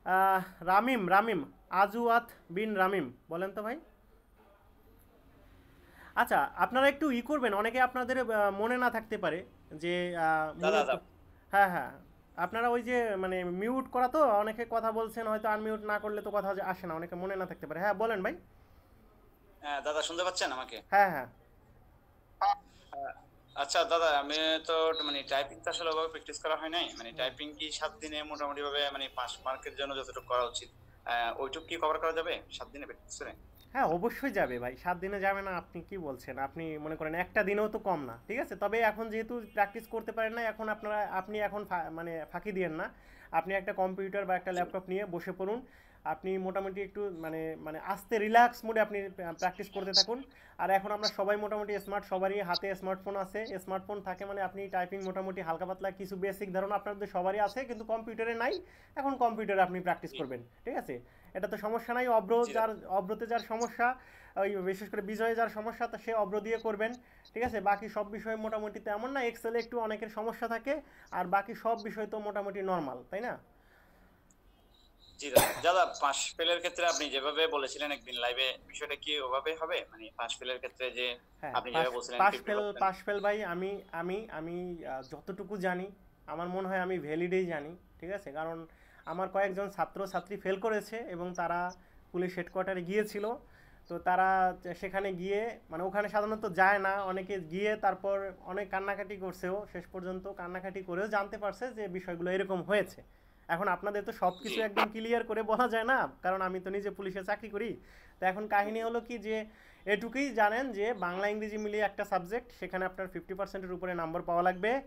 আহ, রামিম রামিম আজুয়াত বিন রামিম, বলেন তো ভাই। আচ্ছা, আপনারা একটু করবেন, অনেকে আপনাদের মনে না থাকতে পারে যে
দাদা
মিউট।
দাদা
হ্যাঁ হ্যাঁ, আপনারা ওই যে মানে মিউট করা তো, অনেকে কথা বলছেন, হয়তো আনমিউট না করলে তো কথা আসে না, অনেকে মনে না থাকতে পারে। হ্যাঁ বলেন ভাই।
হ্যাঁ দাদা, শুনতে পাচ্ছেন আমাকে?
হ্যাঁ হ্যাঁ।
আহ, আচ্ছা দাদা, আমি তো মানে টাইপিং তো আসলে ওভাবে প্র্যাকটিস করা হয় নাই। মানে টাইপিং কি 7 দিনে মোটামুটি ভাবে মানে 5 মার্কের জন্য যতটুকু করা উচিত ওইটুকু কি কভার করা যাবে 7 দিনে প্র্যাকটিস করে?
হ্যাঁ অবশ্যই যাবে ভাই, 7 দিনে যাবে না? আপনি কি বলছেন? আপনি মনে করেন একটা দিনেও তো কম না, ঠিক আছে। তবে এখন যেহেতু প্র্যাকটিস করতে পারেন না, এখন আপনি এখন মানে ফাঁকি দিয়েন না। আপনি একটা কম্পিউটার বা একটা
জি
ল্যাপটপ নিয়ে বসে পড়ুন। আপনি মোটামুটি একটু মানে মানে আস্তে রিল্যাক্স মুডে আপনি প্র্যাকটিস করতে থাকুন। আর এখন আমরা সবাই মোটামুটি স্মার্ট, সবারই হাতে স্মার্টফোন আছে। স্মার্টফোন থাকে মানে আপনি টাইপিং মোটামুটি হালকা পাতলা কিছু বেসিক ধারণা আপনাদের সবারই আছে, কিন্তু কম্পিউটারে নাই। এখন কম্পিউটারে আপনি প্র্যাকটিস
জি
করবেন, ঠিক আছে। এটা তো সমস্যা নাই।
জি দাদা।
অব্রতে যার সমস্যা, ওই বিশেষ করে বিজয়ে যার সমস্যা, তা সে অব্র দিয়ে করবেন, ঠিক আছে। বাকি সব বিষয় মোটামুটি তেমন না, এক্সেলে একটু অনেকের সমস্যা থাকে, আর বাকি সব বিষয় তো মোটামুটি নর্মাল, তাই না?
জি দাদা দাদা, পাশ ফেলের ক্ষেত্রে আপনি যেভাবে বলেছিলেন একদিন লাইভে, বিষয়টা কি ওভাবে হবে? মানে পাশ ফেলের ক্ষেত্রে যে
হ্যাঁ,
আপনি
পাশ
যেভাবে বলছিলেন
pass
fifty
fail
percent
pass fail ভাই, আমি আমি আমি যতটুকু জানি, আমার মনে হয় আমি ভ্যালিডেই জানি, ঠিক আছে। কারণ আমার কয়েকজন ছাত্র ছাত্রী ফেল করেছে এবং তারা পুলিশ হেডকোয়ার্টারে গিয়েছিল। তো তারা সেখানে গিয়ে, মানে ওখানে সাধারণত যায় না, অনেকে গিয়ে তারপর অনেক কান্নাকাটি করছেও, শেষ পর্যন্ত কান্নাকাটি করেও জানতে পারছে যে বিষয়গুলো এরকম হয়েছে। এখন আপনাদের তো সব
জি
কিছু একদম ক্লিয়ার করে বলা যায় না, কারণ আমি তো নিজে পুলিশে চাকরি করি। তো এখন কাহিনী হলো কি, যে এটুকুই জানেন যে বাংলা ইংরেজি মিলিয়ে একটা সাবজেক্ট, সেখানে আপনার 50%-এর উপরে নাম্বার পাওয়া লাগবে।
জি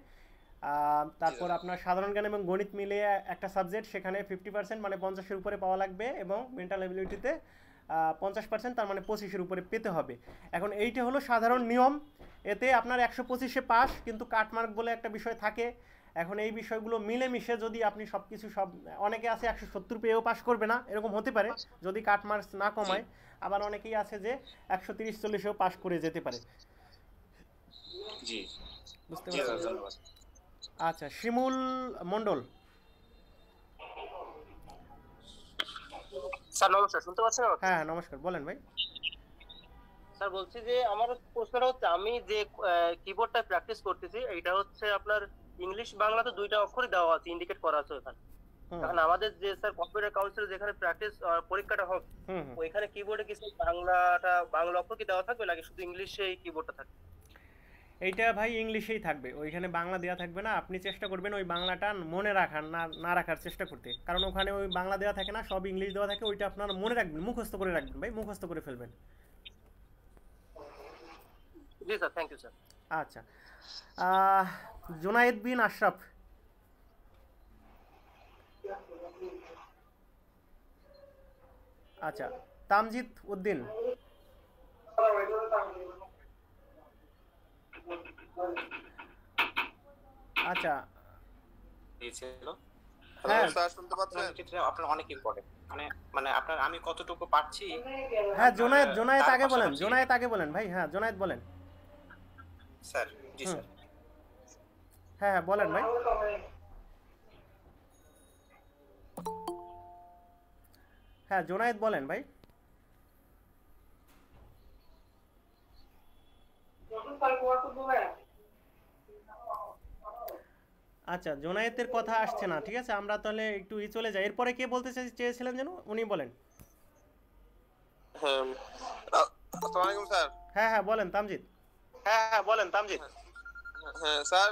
তারপর
দাদা।
আপনার সাধারণ জ্ঞান এবং গণিত মিলিয়ে একটা সাবজেক্ট, সেখানে 50% মানে 50-এর উপরে পাওয়া লাগবে, এবং মেন্টাল এবিলিটিতে 50%, তার মানে 25-এর উপরে পেতে হবে। এখন এইটা হলো সাধারণ নিয়ম। এতে আপনার 125-এ পাস, কিন্তু কাটমার্ক বলে একটা বিষয় থাকে। এখন এই বিষয়গুলো মিলেমিশে যদি আপনি সব কিছু সব, অনেকে আছে 170 পেয়েও পাস করবে না, এরকম হতে পারে যদি কাটমার্কস না
জি
কমায়। আবার অনেকেই আছে যে 130-40-এও পাস করে যেতে পারে।
জি
বুঝতে
জি
পারছেন?
দাদা, ধন্যবাদ।
আচ্ছা, শিমুল মণ্ডল।
স্যার নমস্কার, শুনতে পাচ্ছেন আমাকে?
হ্যাঁ হ্যাঁ, নমস্কার, বলেন ভাই।
স্যার বলছি যে আমার প্রশ্নটা হচ্ছে, আমি যে কিবোর্ডটা প্র্যাকটিস করতেছি, এটা হচ্ছে আপনার ইংলিশ বাংলাতে দুইটা অক্ষরই দেওয়া আছে, ইন্ডিকেট করা আছে ওখানে।
হুম
এখন আমাদের যে স্যার কম্পিউটার কাউন্সিল যেখানে প্র্যাকটিস পরীক্ষাটা হবে,
হুম হুম।
ওইখানে কিবোর্ডে কি স্যার বাংলা অক্ষর কি দেওয়া থাকবে নাকি শুধু ইংলিশেই কিবোর্ডটা থাকবে?
এইটা ভাই ইংলিশেই থাকবে, ওইখানে বাংলা দেওয়া থাকবে না। আপনি চেষ্টা করবেন ওই বাংলাটা মনে রাখার, না না রাখার চেষ্টা করতে, কারণ ওখানে ওই বাংলা দেওয়া থাকে না, সব ইংলিশ দেওয়া থাকে। ওইটা আপনার মনে রাখবেন, মুখস্থ করে রাখবেন ভাই, মুখস্থ করে ফেলবেন।
জি স্যার, থ্যাংক ইউ স্যার।
আচ্ছা, আহ, জুনায়েদ বিন আশরাফ। আচ্ছা, তামজিদ উদ্দিন। আচ্ছা।
দিয়েছিল। হ্যালো
হ্যাঁ
স্যার, শুনতে পাচ্ছেন? ক্ষেত্রে আপনার অনেক ইম্পর্টেন্ট। মানে মানে আপনার আমি কতটুকু পারছি
হ্যাঁ,
আপনার
জোনায়েদ জোনায়েদ
তার
আগে বলেন,
পাশাপাশি।
জোনায়েদ আগে বলেন ভাই, হ্যাঁ জোনায়েদ বলেন।
স্যার, জি
হুম।
স্যার।
হ্যাঁ হ্যাঁ, বলেন ভাই। হ্যাঁ, জোনায়েদ বলেন ভাই। আচ্ছা, জোনায়েতের কথা আসছে না, ঠিক আছে। আমরা তাহলে একটু চলে যাই, এরপরে কে বলতে চেয়েছিলেন যেন, উনি বলেন।
হ্যাঁ, আসসালামু আলাইকুম স্যার।
হ্যাঁ হ্যাঁ, বলেন তামজিদ।
হ্যাঁ হ্যাঁ, বলেন তামজিদ।
হ্যাঁ স্যার,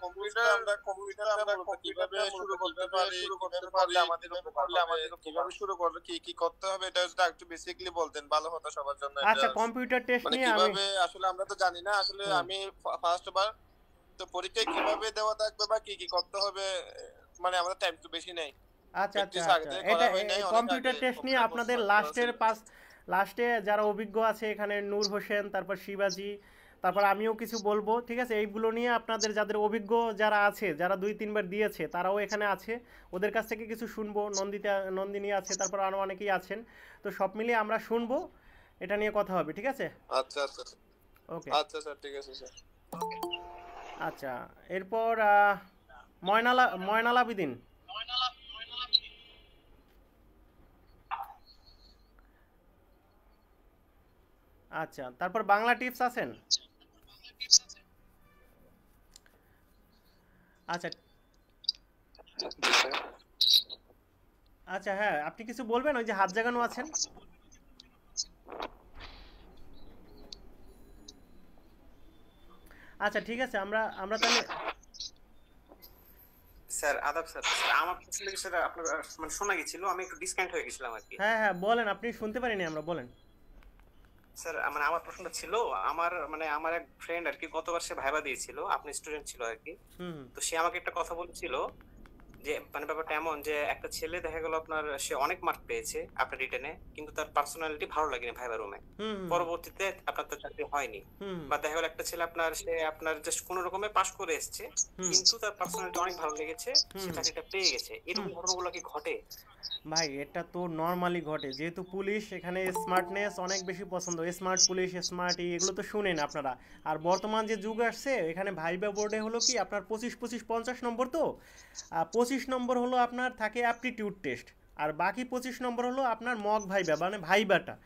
কম্পিউটার আমরা মূলত কিভাবে শুরু করতে পারি, কিভাবে করলে আমাদের উপকার হবে, কিভাবে শুরু করলে কি কি করতে হবে, এটা যদি একটু বেসিক্যালি বলতেন ভালো হতো সবার জন্য। এটা
আচ্ছা, কম্পিউটার টেস্ট
মানে
নিয়ে আমি।
কিভাবে, আসলে আমরা তো জানি না আসলে।
হুম।
আমি ফার্স্ট বার তো পরীক্ষায় কিভাবে দেওয়া থাকবে বা কি কি করতে হবে, মানে আমাদের টাইম তো বেশি নেই।
আচ্ছা আচ্ছা
প্র্যাকটিস আগে
আচ্ছা,
থেকে
এটা
করা হয় নাই, অনেক
কম্পিউটার
আগে
টেস্ট নিয়ে
কম্পিউটার কোর্স
আপনাদের
করা ছিল।
লাস্টে যারা অভিজ্ঞ আছে এখানে, নূর হোসেন, তারপর শিবাজি, তারপর আমিও কিছু বলবো, ঠিক আছে। এইগুলো নিয়ে আপনাদের যাদের অভিজ্ঞ যারা আছে, যারা 2-3 বার দিয়েছে, তারাও এখানে আছে, ওদের কাছ থেকে কিছু শুনবো। নন্দিনী আছে, তারপর আরও অনেকেই আছেন। তো সব মিলিয়ে আমরা শুনবো। এটা নিয়ে কথা হবে, ঠিক আছে?
আচ্ছা আচ্ছা
ওকে।
আচ্ছা স্যার, ঠিক আছে স্যার।
আচ্ছা, এরপর ময়নাল আবেদিন। আচ্ছা, তারপর বাংলা টিপস আছেন? আচ্ছা
জি স্যার।
আচ্ছা, হ্যাঁ, আপনি কিছু বলবেন? ওই যে হাত জাগানো আছেন। আচ্ছা, ঠিক আছে, আমরা আমরা তাহলে
স্যার আদাব স্যার। স্যার আমার প্রশ্ন কি স্যার আপনার মানে শোনা গেছিল, আমি একটু ডিসকানেক্ট হয়ে গেছিলাম আর কি।
হ্যাঁ হ্যাঁ, বলেন, আপনি শুনতে পারিনি আমরা, বলেন।
স্যার মানে আমার প্রশ্নটা ছিল, আমার এক ফ্রেন্ড আর কি গতবার সে ভাইবা দিয়েছিল, আপনি স্টুডেন্ট ছিল আর কি।
হুম
তো সে আমাকে একটা কথা বলছিল যে মানে ব্যাপারটা এমন যে একটা ছেলে দেখা গেল আপনার সে অনেক মার্ক পেয়েছে আপনার রিটেনে, কিন্তু তার পার্সোনালিটি ভালো লাগেনি ভাইবা রুমে।
হুম হুম
পরবর্তীতে আপনার তো চাকরি হয়নি।
হুম
বা দেখা গেল একটা ছেলে সে আপনার জাস্ট কোনো রকমে পাশ করে এসেছে,
হুম
কিন্তু তার পার্সোনালিটি অনেক ভালো লেগেছে, সে
হুম
চাকরিটা পেয়ে গেছে। এরকম ঘটনাগুলো কি ঘটে?
ভাই, এটা তো নর্মালি ঘটে, যেহেতু পুলিশ এখানে স্মার্টনেস অনেক বেশি পছন্দ, স্মার্ট পুলিশ, স্মার্ট এগুলো তো শুনেন আপনারা। আর বর্তমান যে যুগ আসছে, এখানে ভাইবা বোর্ডে হলো কি আপনার 25-25-50 নম্বর, তো 25 নম্বর হলো আপনার থাকে অ্যাপটিটিউড টেস্ট, আর বাকি 25 নম্বর হলো আপনার মক ভাইবা, মানে ভাইবাটা।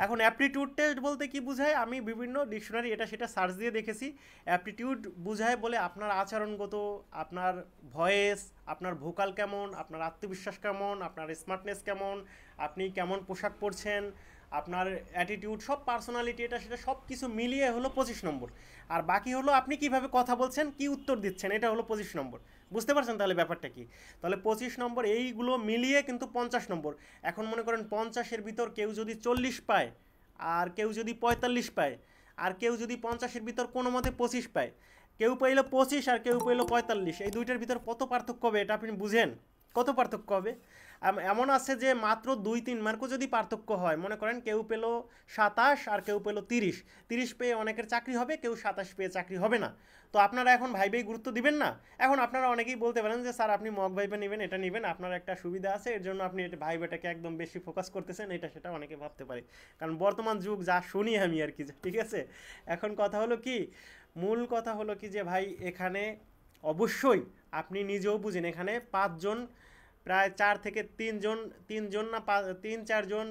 এখন অ্যাপটিটিউড টেস্ট বলতে কি বোঝায়, আমি বিভিন্ন ডিকশনারি এটা সেটা সার্চ দিয়ে দেখেছি। অ্যাপটিটিউড বোঝায় বলে আপনার আচরণগত, আপনার ভয়েস, আপনার ভোকাল কেমন, আপনার আত্মবিশ্বাস কেমন, আপনার স্মার্টনেস কেমন, আপনি কেমন পোশাক পরছেন, আপনার অ্যাটিটিউড, সব পার্সোনালিটি, এটা সেটা সব কিছু মিলিয়ে হলো 25 নম্বর। আর বাকি হলো আপনি কিভাবে কথা বলছেন, কি উত্তর দিচ্ছেন, এটা হলো 25 নম্বর। বুঝতে পারছেন তাহলে ব্যাপারটা কি? তাহলে 25 নম্বর এইগুলো মিলিয়ে কিন্তু 50 নম্বর। এখন মনে করেন 50-এর ভিতর কেউ যদি 40 পায়, আর কেউ যদি 45 পায়, আর কেউ যদি 50-এর ভিতর কোনো মতে 25 পায়, কেউ পাইল 25 আর কেউ পাইল 45, এই দুইটার ভিতর কত পার্থক্য হবে এটা আপনি বুঝেন? কত পার্থক্য হবে? এমন আছে যে মাত্র 2-3 মার্কও যদি পার্থক্য হয়, মনে করেন কেউ পেল 27 আর কেউ পেল 30, 30 পেয়ে অনেকের চাকরি হবে, কেউ 27 পেয়ে চাকরি হবে না। তো আপনারা এখন ভাইবেই গুরুত্ব দিবেন না? এখন আপনারা অনেকেই বলতে পারেন যে স্যার আপনি মক ভাইবে নেবেন, এটা নেবেন, আপনার একটা সুবিধা আছে, এর জন্য আপনি এটা ভাইবেটাকে একদম বেশি ফোকাস করতেছেন, এটা সেটা অনেকে ভাবতে পারে। কারণ বর্তমান যুগ যা শুনি আমি আর কি, ঠিক আছে? এখন কথা হলো কি, মূল কথা হলো কি যে ভাই, এখানে অবশ্যই আপনি নিজেও বুঝেন, এখানে 5 জন, প্রায় 4 থেকে 3 জন, 3 জন না 3-4 জন,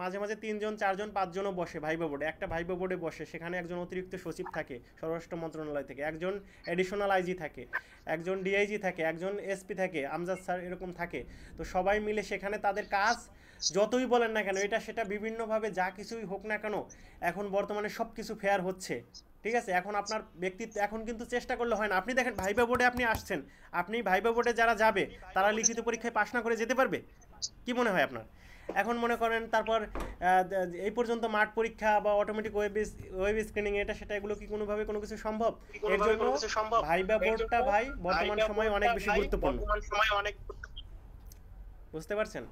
মাঝে মাঝে 3 জন 4 জন 5 জনও বসে ভাইবা বোর্ডে, একটা ভাইবা বোর্ডে বসে, সেখানে একজন অতিরিক্ত সচিব থাকে স্বরাষ্ট্র মন্ত্রণালয় থেকে, একজন অ্যাডিশনাল আইজি থাকে, একজন ডিআইজি থাকে, একজন এসপি থাকে, আমজাদ স্যার এরকম থাকে। তো সবাই মিলে সেখানে তাদের কাজ যতই বলেন না কেন, এটা সেটা বিভিন্নভাবে যা কিছুই হোক না কেন, এখন বর্তমানে সব কিছু ফেয়ার হচ্ছে, ঠিক আছে? এখন আপনার ব্যক্তিত্ব, এখন কিন্তু চেষ্টা করলে হয় না। আপনি দেখেন ভাইবা বোর্ডে আপনি আসছেন, আপনি ভাইবা বোর্ডে যারা যাবে তারা লিখিত পরীক্ষায় পাশ না করে যেতে পারবে? কি মনে হয় আপনার? এখন মনে করেন তারপর এই পর্যন্ত মাঠ পরীক্ষা বা অটোমেটিক ওয়েব স্ক্রিনিং, এটা সেটা এগুলো কি কোনোভাবে কোনো কিছু সম্ভব? এর জন্য ভাইবা বোর্ডটা ভাই বর্তমান সময়ে অনেক বেশি গুরুত্বপূর্ণ। বুঝতে পারছেন?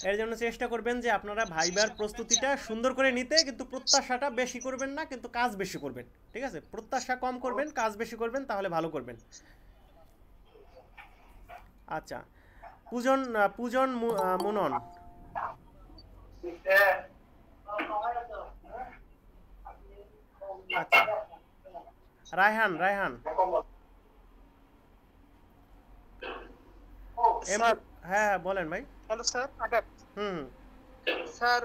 এর জন্য চেষ্টা করবেন যে আপনারা ভাইবার প্রস্তুতিটা সুন্দর করে নিতে, কিন্তু প্রত্যাশাটা বেশি করবেন না, কিন্তু কাজ বেশি করবেন, ঠিক আছে? প্রত্যাশা কম করবেন, কাজ বেশি করবেন, তাহলে ভালো করবেন। আচ্ছা, পূজন মুনন। আচ্ছা, রায়হান
স্যার,
হ্যাঁ বলেন ভাই।
হ্যালো স্যার, আদাব
হুম
স্যার।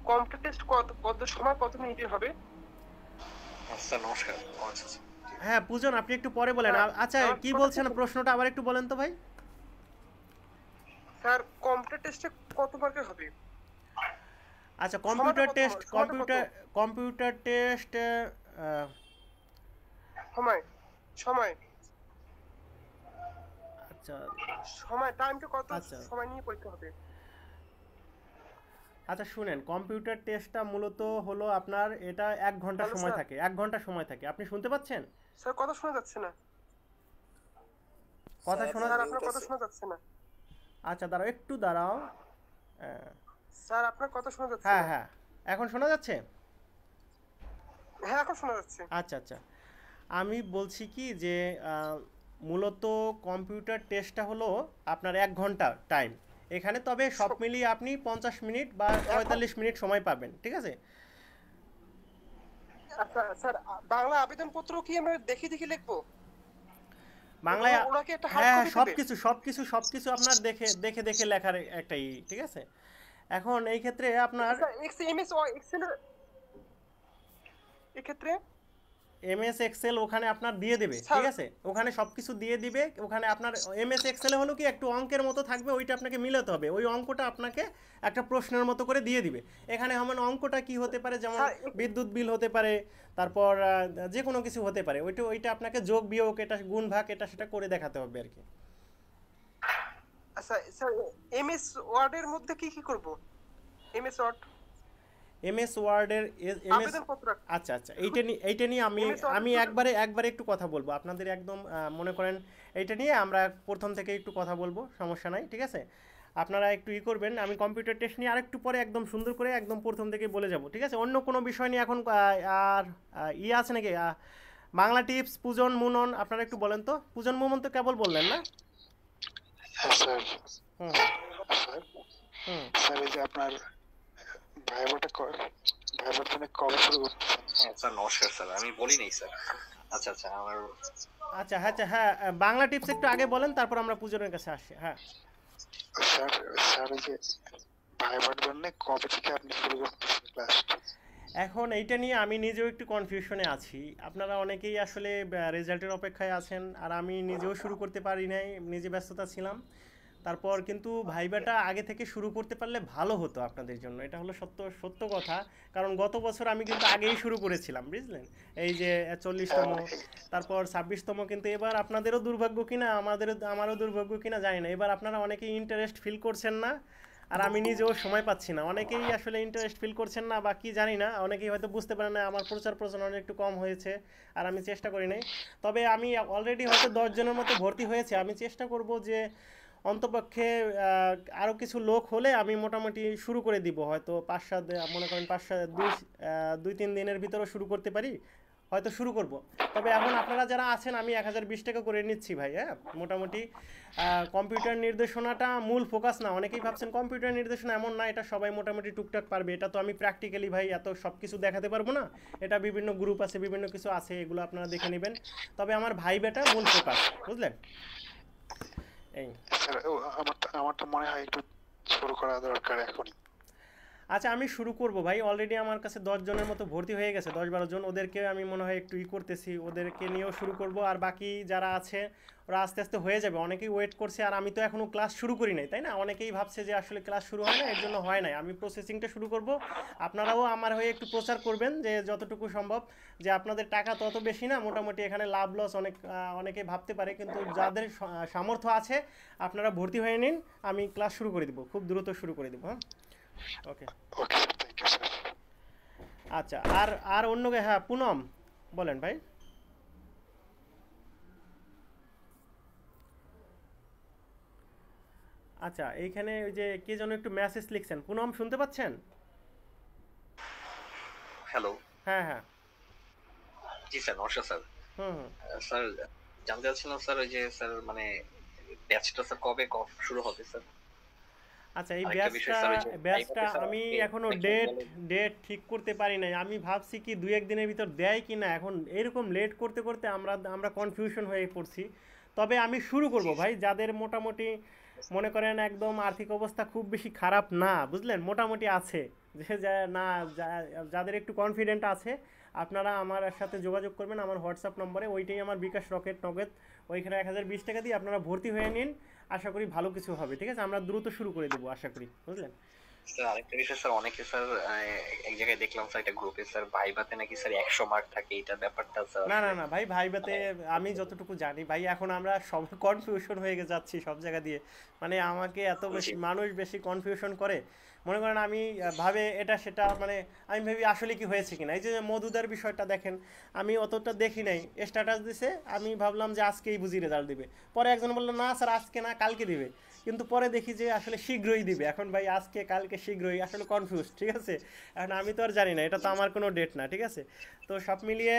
কম্পিউটার টেস্ট কত সময়, কত মিনিটের হবে?
স্যার নমস্কার।
হ্যাঁ পূজন, আপনি একটু পরে বলেন। আচ্ছা, কি বলছেন প্রশ্নটা আবার একটু বলেন তো ভাই।
স্যার কম্পিউটার টেস্টে কত মার্কের হবে?
আচ্ছা, কম্পিউটার টেস্ট
সময়
আচ্ছা
টাইমটা কত
আচ্ছা
সময় নিয়ে পরীক্ষা হবে?
আচ্ছা শুনেন, কম্পিউটার টেস্টটা মূলত হলো আপনার, এটা 1 ঘন্টা সময় থাকে, 1 ঘন্টা সময় থাকে। আপনি শুনতে পাচ্ছেন?
স্যার কথা শোনা যাচ্ছে না।
কথা শোনা,
স্যার আপনার কথা শোনা যাচ্ছে না।
আচ্ছা একটু দাঁড়াও।
স্যার আপনার কথা শোনা যাচ্ছে
হ্যাঁ
না।
হ্যাঁ, এখন শোনা যাচ্ছে?
হ্যাঁ এখন শোনা যাচ্ছে।
আচ্ছা, আমি বলছি কি যে মূলত কম্পিউটার টেস্টটা হলো আপনার 1 ঘন্টা টাইম। এখানে, তবে সব মিলিয়ে আপনি 50 মিনিট বা 45 মিনিট সময় পাবেন, ঠিক আছে?
আচ্ছা স্যার, বাংলা আবেদনপত্র কি আমরা দেখে দেখে লিখবো?
বাংলায়
ওনাকে একটা হার্ড
হ্যাঁ,
কপি দিবে?
সবকিছু আপনার দেখে দেখে দেখে লেখার একটাই, ঠিক আছে? এখন এই ক্ষেত্রে আপনার
স্যার এমএস এক্সেল এই ক্ষেত্রে
এমএস এক্সেল ওখানে আপনার দিয়ে দেবে, ঠিক আছে? ওখানে সবকিছু দিয়ে দিবে। ওখানে আপনার এমএস এক্সেলে হলো কি একটু অঙ্কের মতো থাকবে, ওইটা আপনাকে মিলাতে হবে। ওই অঙ্কটা আপনাকে একটা প্রশ্নের মতো করে দিয়ে দিবে। এখানে মানে অঙ্কটা কি হতে পারে, যেমন বিদ্যুৎ বিল হতে পারে, তারপর যে কোনো কিছু হতে পারে। ওইটা আপনাকে যোগ বিয়োগ, এটা গুণ ভাগ, এটা সেটা করে দেখাতে হবে আর কি।
আচ্ছা স্যার, এমএস ওয়ার্ডের মধ্যে কি কি করব? এমএস ওয়ার্ড,
এমএস ওয়ার্ডের এমএস,
আবেদনপত্র।
আচ্ছা এইটা নিয়ে আমি একবারে একটু কথা বলবো আপনাদের, একদম মনে করেন এইটা নিয়ে আমরা প্রথম থেকে একটু কথা বলবো, সমস্যা নাই, ঠিক আছে? আপনারা একটু করবেন, আমি কম্পিউটার টেস্ট নিয়ে আরেকটু পরে একদম সুন্দর করে একদম প্রথম থেকে বলে যাব, ঠিক আছে? অন্য কোনো বিষয় নিয়ে এখন আর আছে নাকি? বাংলা টিপস, পূজন, মুনন, আপনারা একটু বলেন তো। পূজন, মুনন তো কেবল বললেন না?
স্যার
হুম
স্যার
হুম
স্যার এই যে আপনার ভাইবাটা মানে কবে শুরু করতেছেন?
হ্যাঁ স্যার, নমস্কার স্যার, আমি বলি নাই স্যার। আচ্ছা আচ্ছা, আমার
হ্যাঁ, বাংলা টিপস একটু আগে বলেন, তারপর আমরা পূজনের কাছে আসি। হ্যাঁ
স্যার স্যার এই যে ভাইবার জন্য কবে থেকে আপনি শুরু করতেছেন ক্লাস?
এখন এইটা নিয়ে আমি নিজেও একটু কনফিউশনে আছি। আপনারা অনেকেই আসলে রেজাল্টের অপেক্ষায় আছেন, আর আমি নিজেও শুরু করতে পারি নাই, নিজে ব্যস্ততা ছিলাম। তারপর কিন্তু ভাইবাটা আগে থেকে শুরু করতে পারলে ভালো হতো আপনাদের জন্য, এটা হলো সত্য কথা। কারণ গত বছর আমি কিন্তু আগেই শুরু করেছিলাম, বুঝলেন? এই যে 40তম, তারপর 26তম, কিন্তু এবার আপনাদেরও দুর্ভাগ্য কিনা আমারও দুর্ভাগ্য কিনা জানি না, এবার আপনারা অনেকেই ইন্টারেস্ট ফিল করছেন না, আর আমি নিজেও সময় পাচ্ছি না। অনেকেই আসলে ইন্টারেস্ট ফিল করছেন না বা কি জানি না, অনেকেই হয়তো বুঝতে পারে না আমার প্রচারণা একটু কম হয়েছে, আর আমি চেষ্টা করি নাই। তবে আমি অলরেডি হয়তো 10 জনের মতো ভর্তি হয়েছে। আমি চেষ্টা করব যে অন্তপক্ষে আরও কিছু লোক হলে আমি মোটামুটি শুরু করে দিব, হয়তো 5-7, মনে করেন 2-3 দিনের ভিতরেও শুরু করতে পারি, হয়তো শুরু করব। তবে এখন আপনারা যারা আছেন, আমি 1020 টাকা করে নিচ্ছি ভাই। হ্যাঁ, মোটামুটি কম্পিউটার নির্দেশনাটা মূল ফোকাস না। অনেকেই ভাবছেন কম্পিউটার নির্দেশনা এমন না, এটা সবাই মোটামুটি টুকটাক পারবে। এটা তো আমি প্র্যাকটিক্যালি ভাই এত সব কিছু দেখাতে পারবো না। এটা বিভিন্ন গ্রুপ আছে, বিভিন্ন কিছু আছে, এগুলো আপনারা দেখে নেবেন। তবে আমার ভাইবাটা মূল ফোকাস, বুঝলেন? এই
স্যার আমারটা মনে হয় একটু শুরু করা দরকার এখনই।
আচ্ছা, আমি শুরু করব ভাই। অলরেডি আমার কাছে 10 জনের মতো ভর্তি হয়ে গেছে, 10-12 জন। ওদেরকে আমি মনে হয় একটু করতেছি, ওদেরকে নিয়েও শুরু করব। আর বাকি যারা আছে ওরা আস্তে আস্তে হয়ে যাবে। অনেকেই ওয়েট করছে, আর আমি তো এখনও ক্লাস শুরু করি নাই, তাই না? অনেকেই ভাবছে যে আসলে ক্লাস শুরু হয় না, এর জন্য হয় নাই। আমি প্রসেসিংটা শুরু করব। আপনারাও আমার হয়ে একটু প্রচার করবেন যে যতটুকু সম্ভব, যে আপনাদের টাকা তত বেশি না, মোটামুটি এখানে লাভ লস অনেকে ভাবতে পারে, কিন্তু যাদের সামর্থ্য আছে আপনারা ভর্তি হয়ে নিন। আমি ক্লাস শুরু করে দেবো, খুব দ্রুত শুরু করে দেবো। হ্যাঁ, okay
okay sir, thank you sir.
আচ্ছা, আর অন্য হ্যাঁ, পুনম বলেন ভাই। আচ্ছা, এইখানে ওই যে কে যেন একটু মেসেজ লিখছেন, পুনম শুনতে পাচ্ছেন?
হ্যালো।
হ্যাঁ হ্যাঁ,
জি স্যার, নমস্কার স্যার।
হুম হুম।
স্যার জানতে চাচ্ছিলাম স্যার, ওই যে স্যার মানে ব্যাচটা স্যার কবে শুরু হবে স্যার?
আচ্ছা, এই
আরেকটা বিষয় স্যার, ওই যে
ব্যাচটা
স্যার
আমি
আমাকে
এখনো
একজন
ডেট ঠিক করতে পারি নাই। আমি ভাবছি কি 2-1 দিনের ভিতর দেয় কি না। এখন এরকম লেট করতে করতে আমরা কনফিউশন হয়ে পড়ছি। তবে আমি শুরু করব ভাই, যাদের মোটামুটি মনে করেন একদম আর্থিক অবস্থা খুব বেশি খারাপ না, বুঝলেন, মোটামুটি আছে, যাদের একটু কনফিডেন্ট আছে, আপনারা আমার সাথে যোগাযোগ করবেন আমার হোয়াটসঅ্যাপ নম্বরে। ওইটাই আমার বিকাশ রকেট নগদ। ওইখানে 1020 টাকা দিয়ে আপনারা ভর্তি হয়ে নিন। আশা করি ভালো কিছু হবে, ঠিক আছে? আমরা দ্রুত শুরু করে দেবো, আশা করি, বুঝলেন?
স্যার আরেকটা বিষয় স্যার, অনেকে স্যার এক জায়গায় দেখলাম স্যার, একটা গ্রুপে স্যার ভাইভাতে নাকি স্যার 100 মার্ক থাকে, এটা ব্যাপারটা স্যার
না ভাই, ভাইবাতে আমি যতটুকু জানি ভাই, এখন আমরা সব কনফিউশন হয়ে যাচ্ছি সব জায়গা দিয়ে। মানে আমাকে এত বেশি মানুষ বেশি কনফিউশন করে, মনে করেন আমি ভাবে এটা সেটা, মানে আমি ভাবি আসলে কি হয়েছে কিনা। এই যে মধুদার বিষয়টা দেখেন, আমি অতটা দেখি নাই, স্ট্যাটাস দিছে, আমি ভাবলাম যে আজকেই বুঝি রেজাল্ট দিবে। পরে একজন বললো না স্যার আজকে না, কালকে দিবে। কিন্তু পরে দেখি যে আসলে শীঘ্রই দিবে। এখন ভাই আজকে কালকে শীঘ্রই, আসলে কনফিউজ, ঠিক আছে? এখন আমি তো আর জানি না, এটা তো আমার কোনো ডেট না, ঠিক আছে? তো সব মিলিয়ে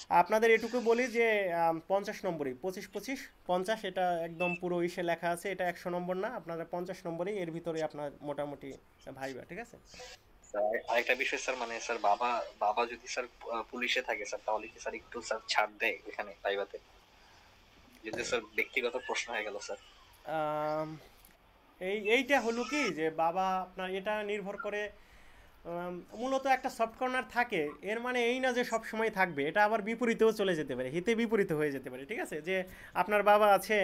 আপনাদের এটুকু বলি যে 50 নম্বরই, 25-25-50, এটা একদম পুরো ইসে লেখা আছে, এটা 100 নম্বর না, আপনারা 50 নম্বরই, এর ভিতরে আপনার মোটামুটি ভাইবা, ঠিক আছে?
স্যার আরেকটা বিষয় স্যার, মানে স্যার বাবা বাবা যদি স্যার পুলিশে থাকে স্যার, তাহলে কি স্যার একটু স্যার ছাড় দেয় এখানে ভাইভাতে? যদি স্যার ব্যক্তিগত প্রশ্ন হয়ে গেল স্যার।
আম, এইটা হলো কি যে বাবা আপনার এটা নির্ভর করে, মূলত একটা সফট কর্নার থাকে, এর মানে এই না যে সব সময় থাকবে, এটা আবার বিপরীতেও চলে যেতে পারে, হিতে বিপরীত হয়ে যেতে পারে, ঠিক আছে? যে আপনার বাবা আছে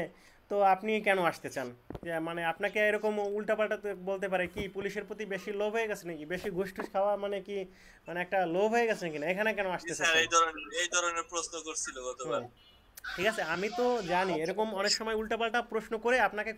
তো আপনি কেন আসতে চান, যে মানে আপনাকে এরকম উল্টাপাল্টা বলতে পারে কি পুলিশের প্রতি বেশি লোভ হয়ে গেছে নাকি, বেশি ঘুষ টুস খাওয়া মানে কি, মানে একটা লোভ হয়ে গেছে নাকি, না এখানে কেন আসতে চান?
এই ধরনের প্রশ্ন করছিল গতবার।
ঠিক আছে, আমি তো জানি এরকম অনেক সময় উল্টাপাল্টা প্রশ্ন করে আপনাকে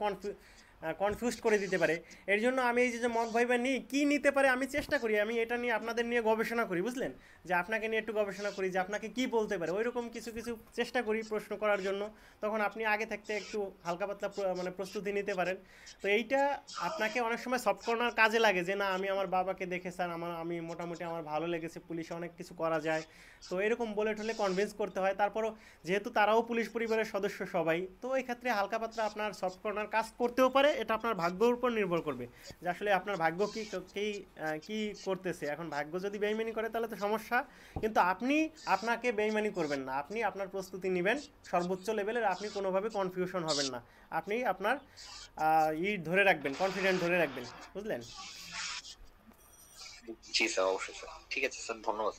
কনফিউজ করে দিতে পারে। এর জন্য আমি এই যে মক ভাইবা নিই, কী নিতে পারে আমি চেষ্টা করি, আমি এটা নিয়ে আপনাদের নিয়ে গবেষণা করি, বুঝলেন? যে আপনাকে নিয়ে একটু গবেষণা করি যে আপনাকে কি বলতে পারে, ওইরকম কিছু কিছু চেষ্টা করি প্রশ্ন করার জন্য, তখন আপনি আগে থাকতে একটু হালকা পাতলা মানে প্রস্তুতি নিতে পারেন। তো এইটা আপনাকে অনেক সময় সফট কর্নার কাজে লাগে, যে না আমি আমার বাবাকে দেখে স্যার আমি মোটামুটি আমার ভালো লেগেছে, পুলিশে অনেক কিছু করা যায়, তো এরকম বলে ঠলে কনভিন্স করতে হয়। তারপরও যেহেতু তারাও পুলিশ পরিবারের সদস্য সবাই, তো এই ক্ষেত্রে হালকা পাতলা আপনার সফট কর্নার কাজ করতেও পারে, এটা আপনার ভাগ্যের উপর নির্ভর করবে যে আসলে আপনার ভাগ্য কি করতেছে। এখন ভাগ্য যদি বেইমানি করে তাহলে তো সমস্যা, কিন্তু আপনি আপনাকে বেইমানি করবেন না, আপনি আপনার প্রস্তুতি নেবেন সর্বোচ্চ লেভেলের, আপনি কোনোভাবে কনফিউশন হবেন না, আপনি আপনার ধরে রাখবেন, কনফিডেন্ট ধরে রাখবেন, বুঝলেন?
জি স্যার, অবশ্যই স্যার। ঠিক আছে স্যার, ধন্যবাদ।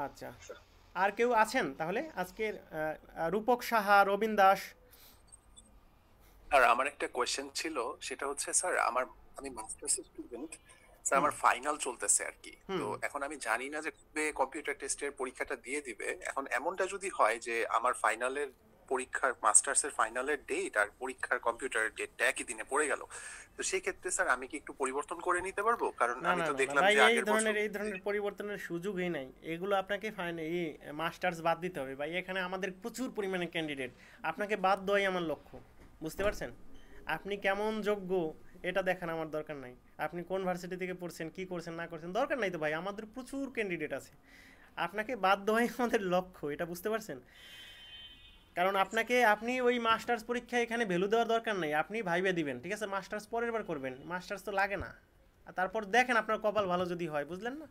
আচ্ছা, আর কেউ আছেন তাহলে আজকের? রূপক সাহা, রবীন দাস।
আর আমার একটা কোয়েশ্চেন ছিল, সেটা হচ্ছে স্যার আমি মাস্টার্স স্টুডেন্ট স্যার, আমার ফাইনাল চলতেছে আর কি। তো এখন আমি জানি না যে কবে কম্পিউটার টেস্টের পরীক্ষাটা দিয়ে দিবে। এখন এমনটা যদি হয় যে আমার ফাইনালের পরীক্ষার, মাস্টার্স এর ফাইনালের ডেট আর পরীক্ষার কম্পিউটারের ডেটটা একই দিনে পড়ে গেল, তো সেই ক্ষেত্রে স্যার আমি কি একটু পরিবর্তন করে নিতে পারবো? কারণ আমি তো দেখলাম যে আগের বছর
এই ধরনের পরিবর্তনের সুযোগই নাই, এগুলো আপনাকে এই মাস্টার্স বাদ দিতে হবে ভাই। এখানে আমাদের প্রচুর পরিমাণে ক্যান্ডিডেট, আপনাকে বাদ দেওয়াই আমার লক্ষ্য, বুঝতে পারছেন? আপনি কেমন যোগ্য এটা দেখান আমার দরকার নাই, আপনি কোন ভার্সিটি থেকে পড়ছেন, কি করছেন না করছেন দরকার নাই তো ভাই, আমাদের প্রচুর ক্যান্ডিডেট আছে, আপনাকে বাদ দেওয়াই আমাদের লক্ষ্য, এটা বুঝতে পারছেন? কারণ আপনি ওই মাস্টার্স পরীক্ষা এখানে ভ্যালু দেওয়ার দরকার নেই, আপনি ভাইবে দিবেন, ঠিক আছে? মাস্টার্স পরের বার করবেন, মাস্টার্স তো লাগে না। তারপর দেখেন আপনার কপাল ভালো যদি হয়, বুঝলেন না?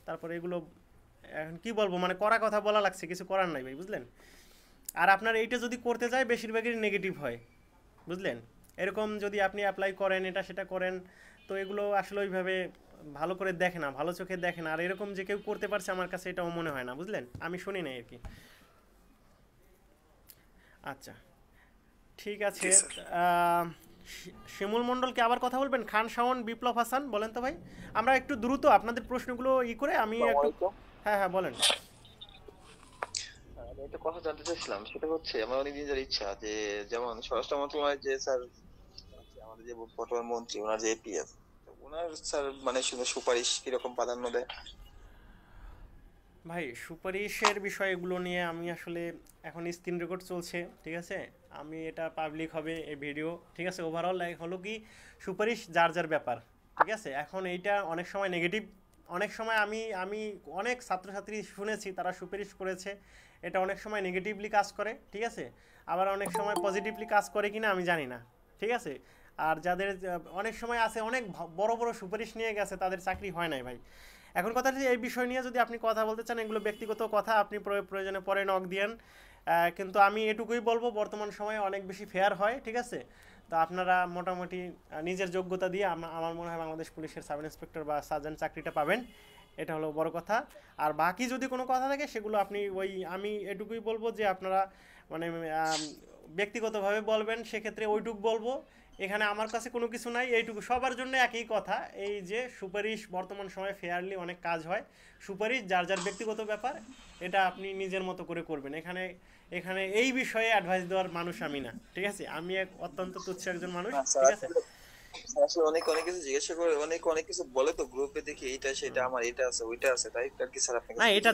তারপর এগুলো এখন কি বলবো, মানে করা কথা বলা লাগছে, কিছু করার নাই ভাই, বুঝলেন? আর আপনার এইটা যদি করতে যায় বেশিরভাগই নেগেটিভ হয়, বুঝলেন? এরকম যদি আপনি অ্যাপ্লাই করেন, এটা সেটা করেন, তো এগুলো আসলে ওইভাবে ভালো করে দেখে না, ভালো চোখে দেখে না। আর এরকম যে কেউ করতে পারছে আমার কাছে এটাও মনে হয় না, বুঝলেন? আমি শুনি নাই আর কি। আচ্ছা, ঠিক আছে। শিমুল মণ্ডলকে আবার কথা বলবেন? খান শাওন, বিপ্লব হাসান, বলেন তো ভাই। আমরা একটু দ্রুত আপনাদের প্রশ্নগুলো করে আমি একটু, হ্যাঁ বলেন।
আমি একটা কথা জানতে চাচ্ছিলাম, সেটা হচ্ছে আমার অনেকদিন ধরে ইচ্ছা যে যেমন স্বরাষ্ট্র মন্ত্রণালয়ের যে স্যার আমাদের যে বর্তমান মন্ত্রী, ওনার যে এপিএস, ওনার স্যার মানে সুপারিশ কিরকম প্রাধান্য দেয়?
ভাই সুপারিশের বিষয়গুলো নিয়ে আমি আসলে এখন স্ক্রিন রেকর্ড চলছে, ঠিক আছে? আমি এটা পাবলিক হবে এই ভিডিও, ঠিক আছে? ওভারঅল হলো কি, সুপারিশ যার যার ব্যাপার, ঠিক আছে? এখন এইটা অনেক সময় নেগেটিভ, অনেক সময় আমি অনেক ছাত্রছাত্রী শুনেছি তারা সুপারিশ করেছে, এটা অনেক সময় নেগেটিভলি কাজ করে, ঠিক আছে? আবার অনেক সময় পজিটিভলি কাজ করে কিনা আমি জানি না, ঠিক আছে? আর যাদের অনেক সময় আছে অনেক বড় বড় সুপারিশ নিয়ে গেছে, তাদের চাকরি হয় নাই ভাই। এখন কথা হচ্ছে এই বিষয় নিয়ে যদি আপনি কথা বলতে চান, এগুলো ব্যক্তিগত কথা, আপনি প্রয়োজনে পরে নক দিয়েন, কিন্তু আমি এটুকুই বলবো বর্তমান সময়ে অনেক বেশি ফেয়ার হয়, ঠিক আছে? তো আপনারা মোটামুটি নিজের যোগ্যতা দিয়ে আমার মনে হয় বাংলাদেশ পুলিশের সাব ইন্সপেক্টর বা সার্জেন্ট চাকরিটা পাবেন, এটা হলো বড় কথা। আর বাকি যদি কোনো কথা থাকে সেগুলো আপনি আমি এটুকুই বলবো যে আপনারা মানে ব্যক্তিগতভাবে বলবেন, সেক্ষেত্রে ওইটুকু বলবো। এখানে আমার কাছে কোনো কিছু নাই, এইটুকু সবার জন্য একই কথা, এই যে সুপারিশ বর্তমান সময়ে ফেয়ারলি অনেক কাজ হয়, সুপারিশ যার যার ব্যক্তিগত ব্যাপার, এটা আপনি নিজের মতো করে করবেন। এখানে এই বিষয়ে অ্যাডভাইস দেওয়ার মানুষ আমি না, ঠিক আছে? আমি এক অত্যন্ত তুচ্ছ একজন মানুষ, ঠিক আছে?
আসলে অনেক অনেক কিছু জিজ্ঞাসা করে, অনেক কিছু বলে তো গ্রুপে, দেখি এইটা সেটা আমার এটা আছে ওইটা আছে, তাই আর কি স্যার আপনাকে
না, এটা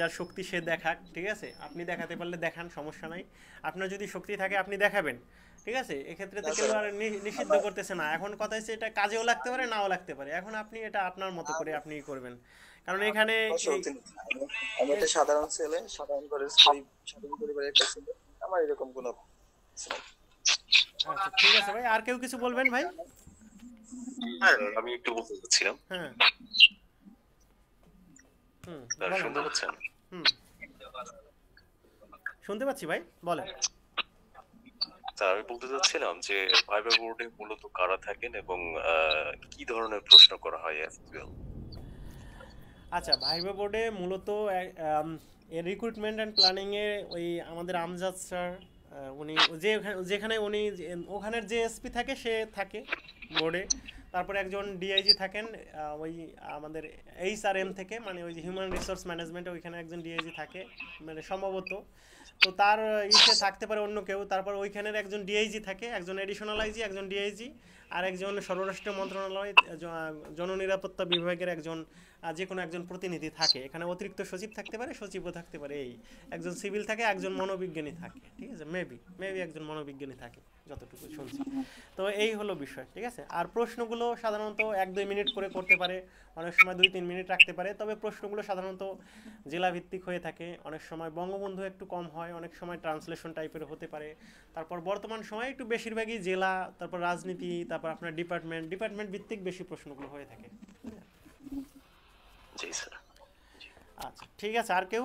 যার শক্তি সে দেখাক, ঠিক আছে? আপনি দেখাতে পারলে দেখান, সমস্যা নাই। আপনার যদি শক্তি থাকে আপনি দেখাবেন, ঠিক আছে? এক্ষেত্রে তো কেউ আর নিষিদ্ধ করতেছে না। এখন কথা হচ্ছে এটা কাজেও লাগতে পারে, নাও লাগতে পারে। এখন আপনি এটা আপনার মতো করে আপনি করবেন, কারণ এখানে
আমি একটা সাধারণ ছেলে, সাধারণ পরিবারের একটা ছেলে, আমার এরকম কোনো কিছু নাই।
আচ্ছা ঠিক আছে ভাই, আর কেউ কিছু বলবেন ভাই?
আমি একটু বলতে চাচ্ছিলাম।
হ্যাঁ
শুনতে পাচ্ছেন?
শুনতে পাচ্ছি ভাই, বলেন।
স্যার আমি বলতে চাচ্ছিলাম যে ভাইবা বোর্ডে মূলত কারা থাকেন এবং কি ধরনের প্রশ্ন করা হয় এসকিউএল?
আচ্ছা, ভাইবা বোর্ডে মূলত রিক্রুটমেন্ট অ্যান্ড প্ল্যানিং এ ওই আমাদের আমজাদ স্যার, উনি যেখানে উনি ওখানের যে এসপি থাকে সে থাকে বোর্ডে। তারপরে একজন ডিআইজি থাকেন ওই আমাদের এইচআরএম থেকে, মানে ওই যে হিউম্যান রিসোর্স ম্যানেজমেন্টে ওইখানে একজন ডিআইজি থাকে মানে সম্ভবত। তো তার ইসে থাকতে পারে অন্য কেউ। তারপর ওইখানের একজন ডিআইজি থাকে, একজন এডিশনাল আইজি, একজন ডিআইজি, আর একজন স্বরাষ্ট্র মন্ত্রণালয় জননিরাপত্তা বিভাগের একজন যে কোনো একজন প্রতিনিধি থাকে। এখানে অতিরিক্ত সচিব থাকতে পারে, সচিবও থাকতে পারে, এই একজন সিভিল থাকে, একজন মনোবিজ্ঞানী থাকে, ঠিক আছে? মেবি একজন মনোবিজ্ঞানী থাকে যতটুকু শুনছি। তো এই হলো বিষয়, ঠিক আছে? আর প্রশ্নগুলো সাধারণত 1-2 মিনিট করে করতে পারে, অনেক সময় 2-3 মিনিট রাখতে পারে। তবে প্রশ্নগুলো সাধারণত জেলাভিত্তিক হয়ে থাকে, অনেক সময় বঙ্গবন্ধু একটু কম হয়, অনেক সময় ট্রান্সলেশন টাইপের হতে পারে। তারপর বর্তমান সময় একটু বেশিরভাগই জেলা, তারপর রাজনীতি, তারপর আপনার ডিপার্টমেন্ট ভিত্তিক বেশি প্রশ্নগুলো হয়ে থাকে।
জি স্যার।
আচ্ছা ঠিক আছে, আর কেউ?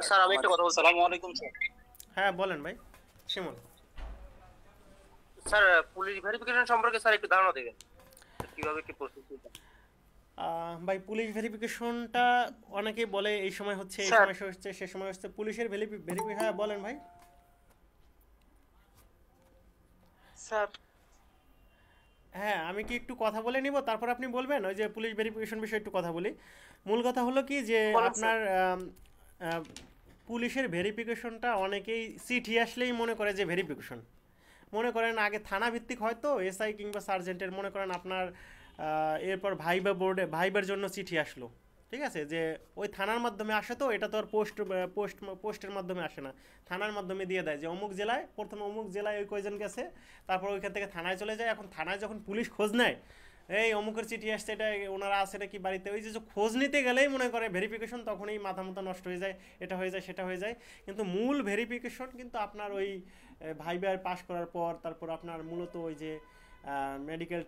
স্যার আমি একটা কথা বলছি। আসসালামু আলাইকুম স্যার।
হ্যাঁ বলেন ভাই শিমুল।
স্যার পুলিশ ভেরিফিকেশন সম্পর্কে স্যার একটু ধারণা দেবেন, কিভাবে কি প্রস্তুতি?
ভাই পুলিশ ভেরিফিকেশনটা অনেকেই বলে এই সময় হচ্ছে, এই সময় হচ্ছে, সে সময় হচ্ছে পুলিশের ভেরিফিকেশন। হ্যাঁ বলেন ভাই।
স্যার
হ্যাঁ আমি কি একটু কথা বলে নিব, তারপর আপনি বলবেন? ওই যে পুলিশ ভেরিফিকেশন বিষয়ে একটু কথা বলি। মূল কথা হলো কি যে আপনার পুলিশের ভেরিফিকেশনটা অনেকেই চিঠি আসলেই মনে করে যে ভেরিফিকেশন, মনে করেন আগে থানা ভিত্তিক হয়তো এসআই কিংবা সার্জেন্টের, মনে করেন আপনার এরপর ভাইবার জন্য চিঠি আসলো, ঠিক আছে? যে ওই থানার মাধ্যমে আসে, তো এটা তো আর পোস্টের মাধ্যমে আসে না, থানার মাধ্যমে দিয়ে দেয় যে অমুক জেলায়, প্রথমে অমুক জেলায় ওই কয়জন গেছে, তারপর ওইখান থেকে থানায় চলে যায়। এখন থানায় যখন পুলিশ খোঁজ নেয়, এই অমুকের চিঠি আসছে, এটা ওনারা আছে নাকি বাড়িতে, ওই যে খোঁজ নিতে গেলেই মনে করে ভেরিফিকেশন, তখনই মাথা নষ্ট হয়ে যায়, এটা হয়ে যায় সেটা হয়ে যায়। কিন্তু মূল ভেরিফিকেশন কিন্তু আপনার ওই ভাইবার পাস করার পর, তারপর আপনার মূলত ওই যে মেডিকেল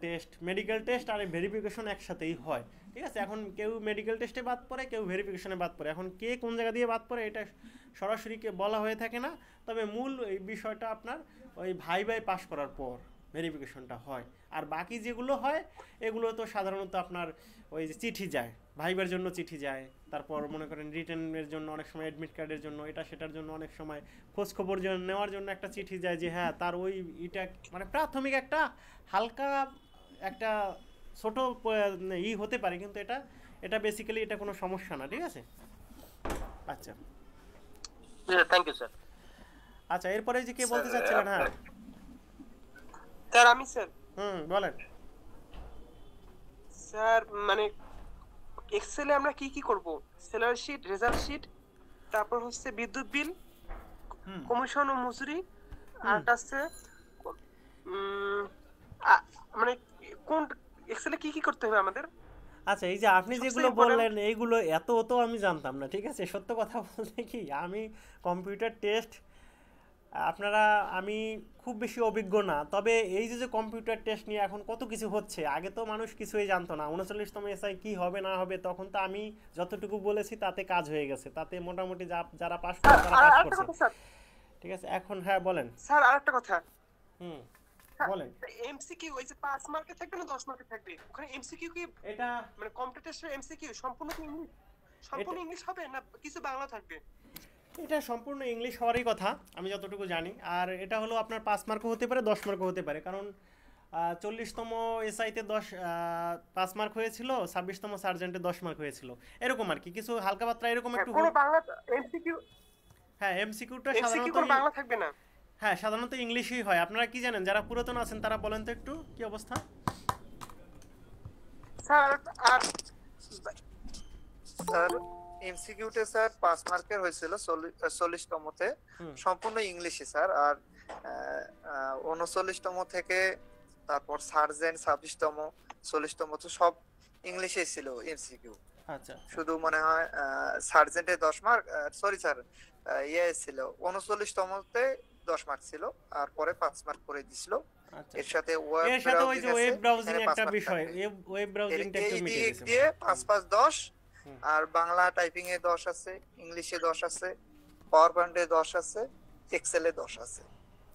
টেস্ট আর ভেরিফিকেশন একসাথেই হয়, ঠিক আছে? এখন কেউ মেডিকেল টেস্টে বাদ পড়ে, কেউ ভেরিফিকেশনে বাদ পড়ে। এখন কে কোন জায়গা দিয়ে বাদ পড়ে এটা সরাসরি বলা হয়ে থাকে না, তবে মূল এই বিষয়টা আপনার ওই ভাইবাই পাস করার পর ভেরিফিকেশনটা হয়। আর বাকি যেগুলো হয় এগুলো তো সাধারণত আপনার ওই যে চিঠি যায়, ভাইবার জন্য চিঠি যায়, তারপর মনে করেন রিটেনের জন্য অনেক সময়, অ্যাডমিট কার্ডের জন্য, এটা সেটার জন্য অনেক সময় খোঁজখবর নেওয়ার জন্য একটা চিঠি যায় যে হ্যাঁ তার ওই এটা মানে প্রাথমিক একটা হালকা একটা ছোট হতে পারে, কিন্তু এটা বেসিক্যালি এটা কোনো সমস্যা না, ঠিক আছে? আচ্ছা
থ্যাংক ইউ স্যার।
আচ্ছা এরপরে যে কে বলতে চাচ্ছিলেন? হ্যাঁ
স্যার আমি স্যার।
বলেন
স্যার মানে এক্সেলে আমরা কি কি করব? স্যালারি শিট, রেজাল্ট শিট, তারপর হচ্ছে বিদ্যুৎ বিল, কমিশন ও মজুরি, আর আছে মানে কোন এক্সেলে কি কি করতে হবে আমাদের?
আচ্ছা এই যে আপনি যেগুলো বললেন এইগুলো এত তো আমি জানতাম না, ঠিক আছে? সত্য কথা বলতে কি, আমি কম্পিউটার টেস্ট আমি খুব বেশি অভিজ্ঞ না। তবে এই যে কম্পিউটার টেস্ট নিয়ে এখন কত কিছু হচ্ছে, আগে তো মানুষ কিছুই জানতো না। 39তম এসআই কি হবে না হবে, তখন তো আমি যতটুকু বলেছি তাতে কাজ হয়ে গেছে, তাতে মোটামুটি যারা পাস করে তারা পাস করছে, ঠিক আছে? এখন হ্যাঁ বলেন
স্যার। আরেকটা কথা,
বলেন।
এমসিকিউ ওই যে 5 মার্কে থাকবে না 10 মার্কে থাকবে, ওখানে এমসিকিউ কি
এটা
মানে কম্পিউটার টেস্টের এমসিকিউ সম্পূর্ণ ইংলিশ হবে না কিছু বাংলা থাকবে?
এটা সম্পূর্ণ ইংলিশ হওয়ারই কথা আমি যতটুকু জানি। আর এটা হলো আপনার 5 মার্কও হতে পারে, 10 মার্কও হতে পারে, কারণ 40তম এসআইতে 5 মার্ক হয়েছিল, 26তম সার্জেন্টে 10 মার্ক হয়েছিল, এরকম আর কি, কিছু হালকা পাতলা এরকম একটু।
কোনো বাংলা এমসিকিউ?
হ্যাঁ এমসিকিউটা সাধারণত
বাংলা থাকবে না।
হ্যাঁ, সাধারণত ইংলিশই হয়। আপনারা কি জানেন, যারা পুরাতন আছেন তারা বলেন তো একটু কি অবস্থা?
স্যার আর
স্যার এমসিকিউতে স্যার 5 মার্কের হয়েছিল 40তমতে, সম্পূর্ণ ইংলিশে স্যার। আর 39তম থেকে তারপর সার্জেন্ট 26তম 40তম তো সব ইংলিশে ছিল এমসিকিউ।
আচ্ছা,
শুধু মনে হয় সার্জেন্টে 10 মার্ক, সরি স্যার, ইয়ে ছিল 39তমতে 10 মার্ক ছিল, আর পরে 5 মার্ক করে দিছিল। এর সাথে
এর সাথে ওই যে ওয়েব ব্রাউজিং একটা বিষয়, ওয়েব ব্রাউজিংটা একটু মিটিয়ে দিয়েছে।
দিয়ে 5 5 10, আর বাংলা টাইপিং এ 10 আছে, ইংলিশে 10 আছে, পাওয়ার পয়েন্টে 10 আছে, এক্সেলে 10 আছে,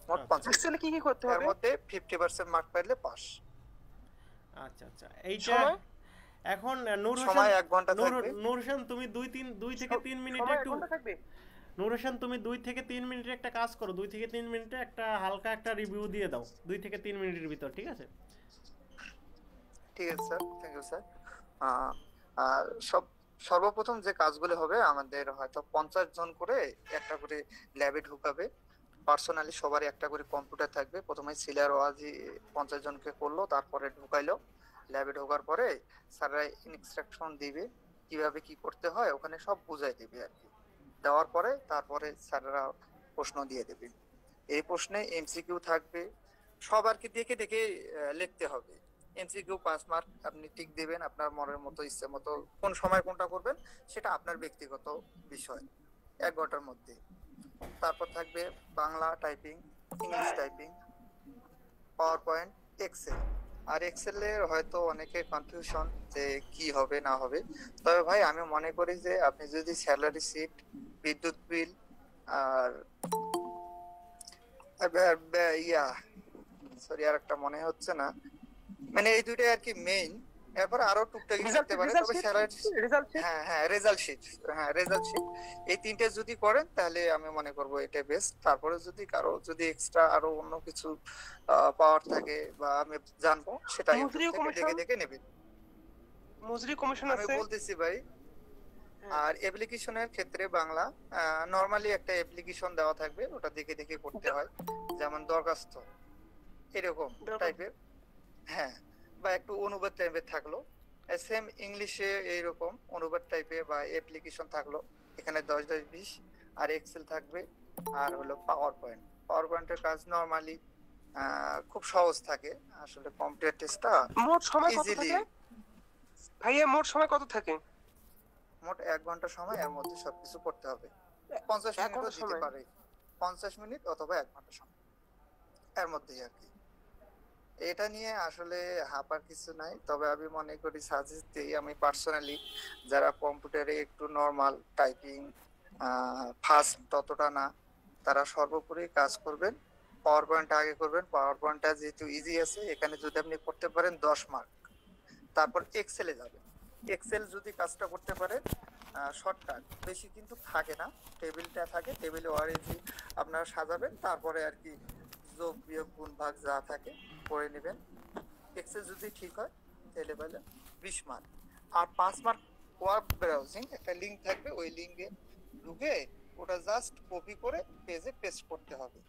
মোট 50।
এক্সেলে কি কি করতে হবে?
এর মধ্যে 50% মার্ক পাইলে পাস।
আচ্ছা আচ্ছা, এইটা এখন নূর হোসেন,
সময় 1 ঘন্টা থাকবে।
নূর হোসেন তুমি 2 থেকে 3 মিনিট একটু, নূর হোসেন তুমি 2 থেকে 3 মিনিটের একটা কাজ করো, 2 থেকে 3 মিনিটে একটা হালকা একটা রিভিউ দিয়ে দাও 2 থেকে 3 মিনিটের ভিতর, ঠিক আছে?
ঠিক আছে স্যার, থ্যাংক ইউ স্যার। সর্বপ্রথম যে কাজগুলো হবে, আমাদের হয়তো 50 জন করে একটা করে ল্যাবে ঢুকাবে। পার্সোনালি সবারই একটা করে কম্পিউটার থাকবে। প্রথমে সিলার ওয়াজি 50 জনকে করলো, তারপরে ঢুকাইলো। ল্যাবে ঢোকার পরে স্যাররা ইনস্ট্রাকশন দিবে কিভাবে কি করতে হয়, ওখানে সব বুঝাই দিবে আর কি। দেওয়ার পরে তারপরে স্যাররা প্রশ্ন দিয়ে দেবে। এই প্রশ্নে এমসিকিউ থাকবে, সব আর কি দেখে দেখে লিখতে হবে। এমসিকিউ 5 মার্ক, আপনি টিক দিবেন আপনার মনের মতো, ইচ্ছে মতো। কোন সময় কোনটা করবেন সেটা আপনার ব্যক্তিগত বিষয়, 1 ঘন্টার মধ্যে। তারপর থাকবে Bangla typing, English typing, PowerPoint, Excel. আর এক্সেলের হয়তো অনেকে কনফিউশন যে কি হবে না হবে। তবে ভাই আমি মনে করি যে আপনি যদি স্যালারি শিট, বিদ্যুৎ বিল, আর সরি আর একটা মনে হচ্ছে না, মানে এই দুইটাই আর কি মেইন। এরপর আরো টুকটাক থাকতে পারে, তবে স্যালারি, হ্যাঁ রেজাল্ট শিট, এই তিনটে যদি করেন তাহলে আমি মনে করব এটা বেস্ট। তারপরে যদি কারো যদি এক্সট্রা আরো অন্য কিছু পাওয়ার থাকে বা আমি জানবো, সেটা দেখে দেখে নেবেন।
মজুরি কমিশন
আমি
আছে
বলতেছি ভাই। আর অ্যাপ্লিকেশনের ক্ষেত্রে বাংলা নরমালি একটা অ্যাপ্লিকেশন দেওয়া থাকবে, ওটা দেখে দেখে করতে হয়। যেমন দরখাস্ত এরকম টাইপের, হ্যাঁ, বা একটু অনুবাদ টাইপের থাকলো। সেম ইংলিশে এইরকম অনুবাদ টাইপের বা অ্যাপ্লিকেশন থাকলো, এখানে 10 10 20। আর এক্সেল থাকবে, আর হলো পাওয়ার পয়েন্ট। পাওয়ার পয়েন্টের কাজ নরমালি খুব সহজ থাকে আসলে। কম্পিউটার টেস্টটা
মোট সময় কত থাকে ভাইয়া? মোট সময় কত থাকে?
মোট 1 ঘন্টা সময়, এর মধ্যে সবকিছু করতে হবে। 50 মিনিটও দিতে পারে, 50 মিনিট অথবা 1 ঘন্টা সময়, এর মধ্যেই আর কি। এটা নিয়ে আসলে হাঁপার কিছু নাই। তবে আমি মনে করি, সাজেস্ট দিই আমি পার্সোনালি, যারা কম্পিউটারে একটু নরমাল টাইপিং ফাস্ট ততটা না, তারা সর্বোপরি কাজ করবেন পাওয়ার পয়েন্ট আগে করবেন। পাওয়ার পয়েন্টটা যেহেতু ইজি আছে, এখানে যদি আপনি করতে পারেন 10 মার্ক। তারপর এক্সেলে যাবেন। এক্সেল যদি কাজটা করতে পারেন, শর্টকাট বেশি কিন্তু থাকে না, টেবিলটা থাকে, টেবিলে ওয়ারেজি আপনারা সাজাবেন, তারপরে আর কি যোগ বিয়োগ গুণ ভাগ যা থাকে করে নেবেন। এক্সেল যদি ঠিক হয় তাহলে বলে 20 মার্ক। আর 5 মার্ক ওয়েব ব্রাউজিং, একটা লিংক থাকবে, ওই লিংকে ঢুকে ওটা জাস্ট কপি করে পেজে পেস্ট করতে হবে।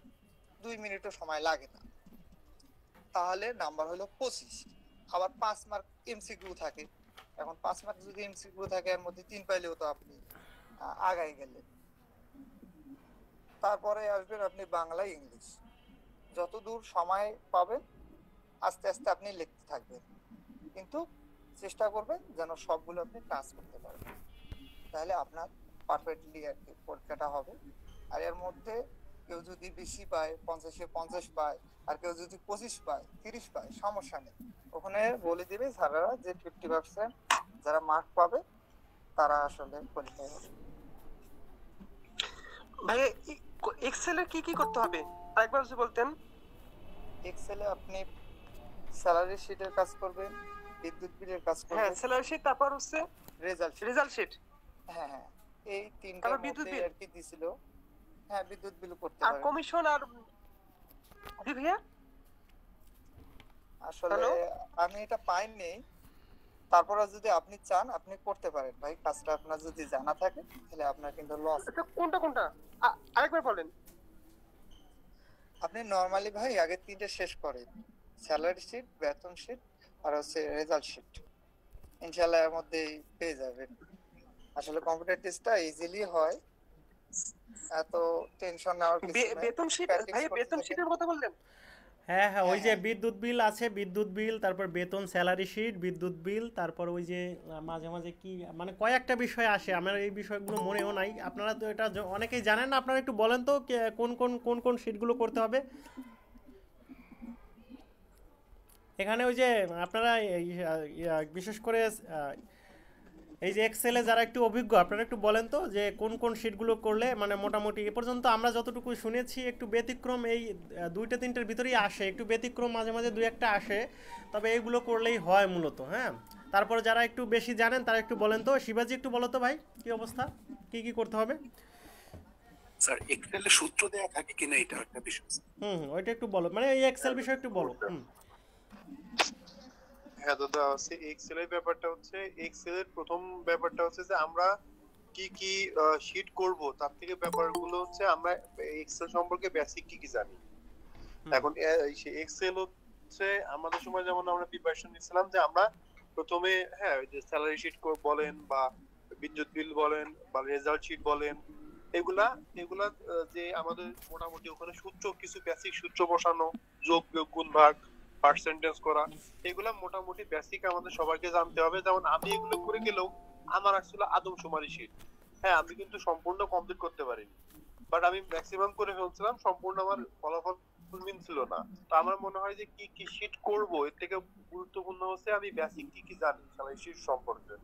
2 মিনিটও সময় লাগে না, তাহলে নাম্বার হলো 25। আবার 5 মার্ক এমসিকিউ থাকে। এখন 5 মার্ক যদি এমসিকিউ থাকে, এর মধ্যে 3 পাইলেও তো আপনি আগাই গেলেন। তারপরে আসবেন আপনি বাংলা ইংলিশ। যতদূর সময় পাবেন আস্তে আস্তে আপনি লিখতে থাকবেন, কিন্তু চেষ্টা করবেন যেন সবগুলো আপনি টাচ করতে পারেন, তাহলে আপনার পারফেক্টলি আর কি পরীক্ষাটা হবে। আর এর মধ্যে কেউ যদি বেশি পায়, 50-এ 50 পায়, আর কেউ যদি 25 পায়, 30 পায়, সমস্যা নেই। ওখানে বলে দিবে স্যারেরা যে 50% যারা মার্ক পাবে তারা আসলে কোয়ালিফাই হবে।
ভাই এক্সেলে কি কি করতে হবে আরেকবার যদি বলতেন।
এক্সেলে আপনি স্যালারি শিটের কাজ করবেন, বিদ্যুৎ বিলের কাজ করবেন।
হ্যাঁ, স্যালারি শিট, তারপর হচ্ছে রেজাল্ট শিট।
হ্যাঁ হ্যাঁ, এই তিনটার মধ্যে আর কি দিছিল। হ্যাঁ, বিদ্যুৎ বিল করতে পারেন।
আর কমিশন আর জি ভাইয়া
আসলে আমি এটা পাইনি, তারপরে যদি আপনি চান আপনি করতে পারেন ভাই, কাজটা আপনার যদি জানা থাকে তাহলে আপনার কিন্তু লস।
কোনটা আরেকবার বলেন।
আপনি নরমালি ভাই আগে 3টে শেষ করেন, স্যালারি শিট, বেতন শিট আর হচ্ছে রেজাল্ট শিট। ইনশাআল্লাহ এর মধ্যে পেয়ে যাবেন। আসলে কম্পিউটার টেস্টটা ইজিলি হয়, এত টেনশন নেওয়ার কিছু নাই।
বেতন শিট ভাই, বেতন শিটের কথা বললেন?
হ্যাঁ হ্যাঁ, ওই যে বিদ্যুৎ বিল আছে, বিদ্যুৎ বিল, তারপর বেতন, স্যালারি শিট, বিদ্যুৎ বিল, তারপর ওই যে মাঝে মাঝে কি মানে কয়েকটা বিষয় আসে, আমার এই বিষয়গুলো মনেও নাই। আপনারা তো এটা অনেকেই জানেন না, আপনারা একটু বলেন তো কোন কোন কোন কোন শিটগুলো করতে হবে এখানে। ওই যে আপনারা বিশেষ করে এই যে এক্সেলে যারা একটু অভিজ্ঞ, আপনারা একটু বলেন তো যে কোন কোন শিটগুলো করলে মানে মোটামুটি এ পর্যন্ত আমরা যতটুকু শুনেছি একটু ব্যতিক্রম এই 2টা 3টের ভিতরেই আসে, একটু ব্যতিক্রম মাঝে মাঝে 2-1টা আসে, তবে এইগুলো করলেই হয় মূলত। হ্যাঁ, তারপরে যারা একটু বেশি জানেন তারা একটু বলেন তো। শিবাজি একটু বলো তো ভাই, কি অবস্থা, কি কি করতে হবে?
স্যার এক্সেলে সূত্র দেয়া থাকে কিনা এটা একটা বিষয়।
ওইটা একটু বলো, মানে এই এক্সেল বিষয় একটু বলো।
হ্যাঁ দাদা, আছে এক্সেলের ব্যাপারটা হচ্ছে, এক্সেলের প্রথম ব্যাপারটা হচ্ছে যে আমরা কি কি শীট করব, তার থেকে ব্যাপারগুলো হচ্ছে আমরা এক্সেল সম্পর্কে বেসিক কি কি জানি। এখন এক্সেল হচ্ছে আমাদের সময় যেমন আমরা প্রিপারেশন নিছিলাম যে আমরা প্রথমে হ্যাঁ যে স্যালারি শিট বলেন বা বিদ্যুৎ বিল বলেন বা রেজাল্ট শিট বলেন, এগুলা যে আমাদের মোটামুটি ওখানে সূত্র কিছু বেসিক সূত্র বসানো, যোগ বিয়োগ গুণ ভাগ, পার্সেন্টেজ করা, এগুলা মোটামুটি বেসিক আমাদের সবাইকে জানতে হবে। যেমন আমি এগুলো করে গেলেও আমার আসলে আদমশুমারি শীট, হ্যাঁ আমি কিন্তু সম্পূর্ণ কমপ্লিট করতে পারিনি, বাট আমি ম্যাক্সিমাম করে ফেলছিলাম, সম্পূর্ণ আমার ফলাফল মিলছিল না। তো আমার মনে হয় যে কি কি শীট করব, এর থেকে গুরুত্বপূর্ণ হচ্ছে আমি বেসিক কি কি জানি সেই শীট সম্পর্কে।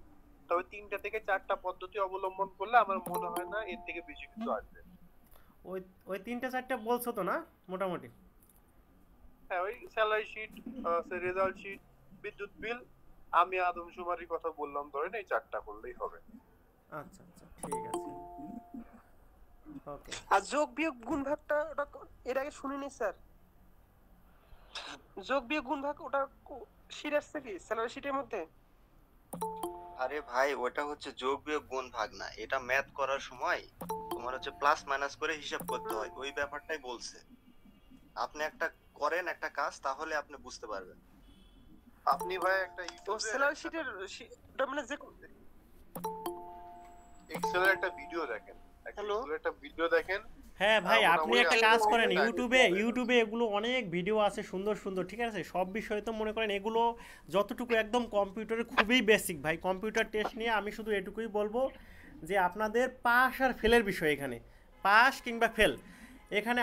তবে 3টা থেকে 4টা পদ্ধতি অবলম্বন করলে আমার মনে হয় না এর থেকে বেশি কিছু আসবে।
ওই 3টা 4টা বলছো তো না মোটামুটি?
হ্যাঁ, ওই স্যালারি শিট, রেজাল্ট শিট, বিদ্যুৎ বিল, আমি আদমশুমারির কথা বললাম, ধরেন এই 4টা করলেই হবে।
আচ্ছা আচ্ছা, ঠিক আছে, ওকে।
আর যোগ বিয়োগ গুণ ভাগটা ওটা এর আগে শুনিনি স্যার। যোগ বিয়োগ গুণ ভাগ ওটা শিট আসছে কি স্যালারি শিটের মধ্যে?
আরে ভাই ওটা হচ্ছে যোগ বিয়োগ গুণ ভাগ না, এটা ম্যাথ করার সময় তোমার হচ্ছে প্লাস মাইনাস করে হিসাব করতে হয়, ওই ব্যাপারটাই বলছে। আপনি একটা করেন একটা কাজ, তাহলে আপনি বুঝতে পারবেন।
আপনি ভাই একটা
স্যালারি শিটের ওটা মানে যে
এক্সেলের একটা ভিডিও দেখেন, একটা ভিডিও দেখেন।
হ্যাঁ ভাই, আপনি একটা কাজ করেন, ইউটিউবে এগুলো অনেক ভিডিও আছে সুন্দর সুন্দর, ঠিক আছে? সব বিষয়ে তো মনে করেন এগুলো যতটুকু একদম কম্পিউটারে খুবই বেসিক ভাই। কম্পিউটার টেস্ট নিয়ে আমি শুধু এটুকুই বলবো যে আপনাদের পাস আর ফেলের বিষয়, এখানে পাস কিংবা ফেল, এখানে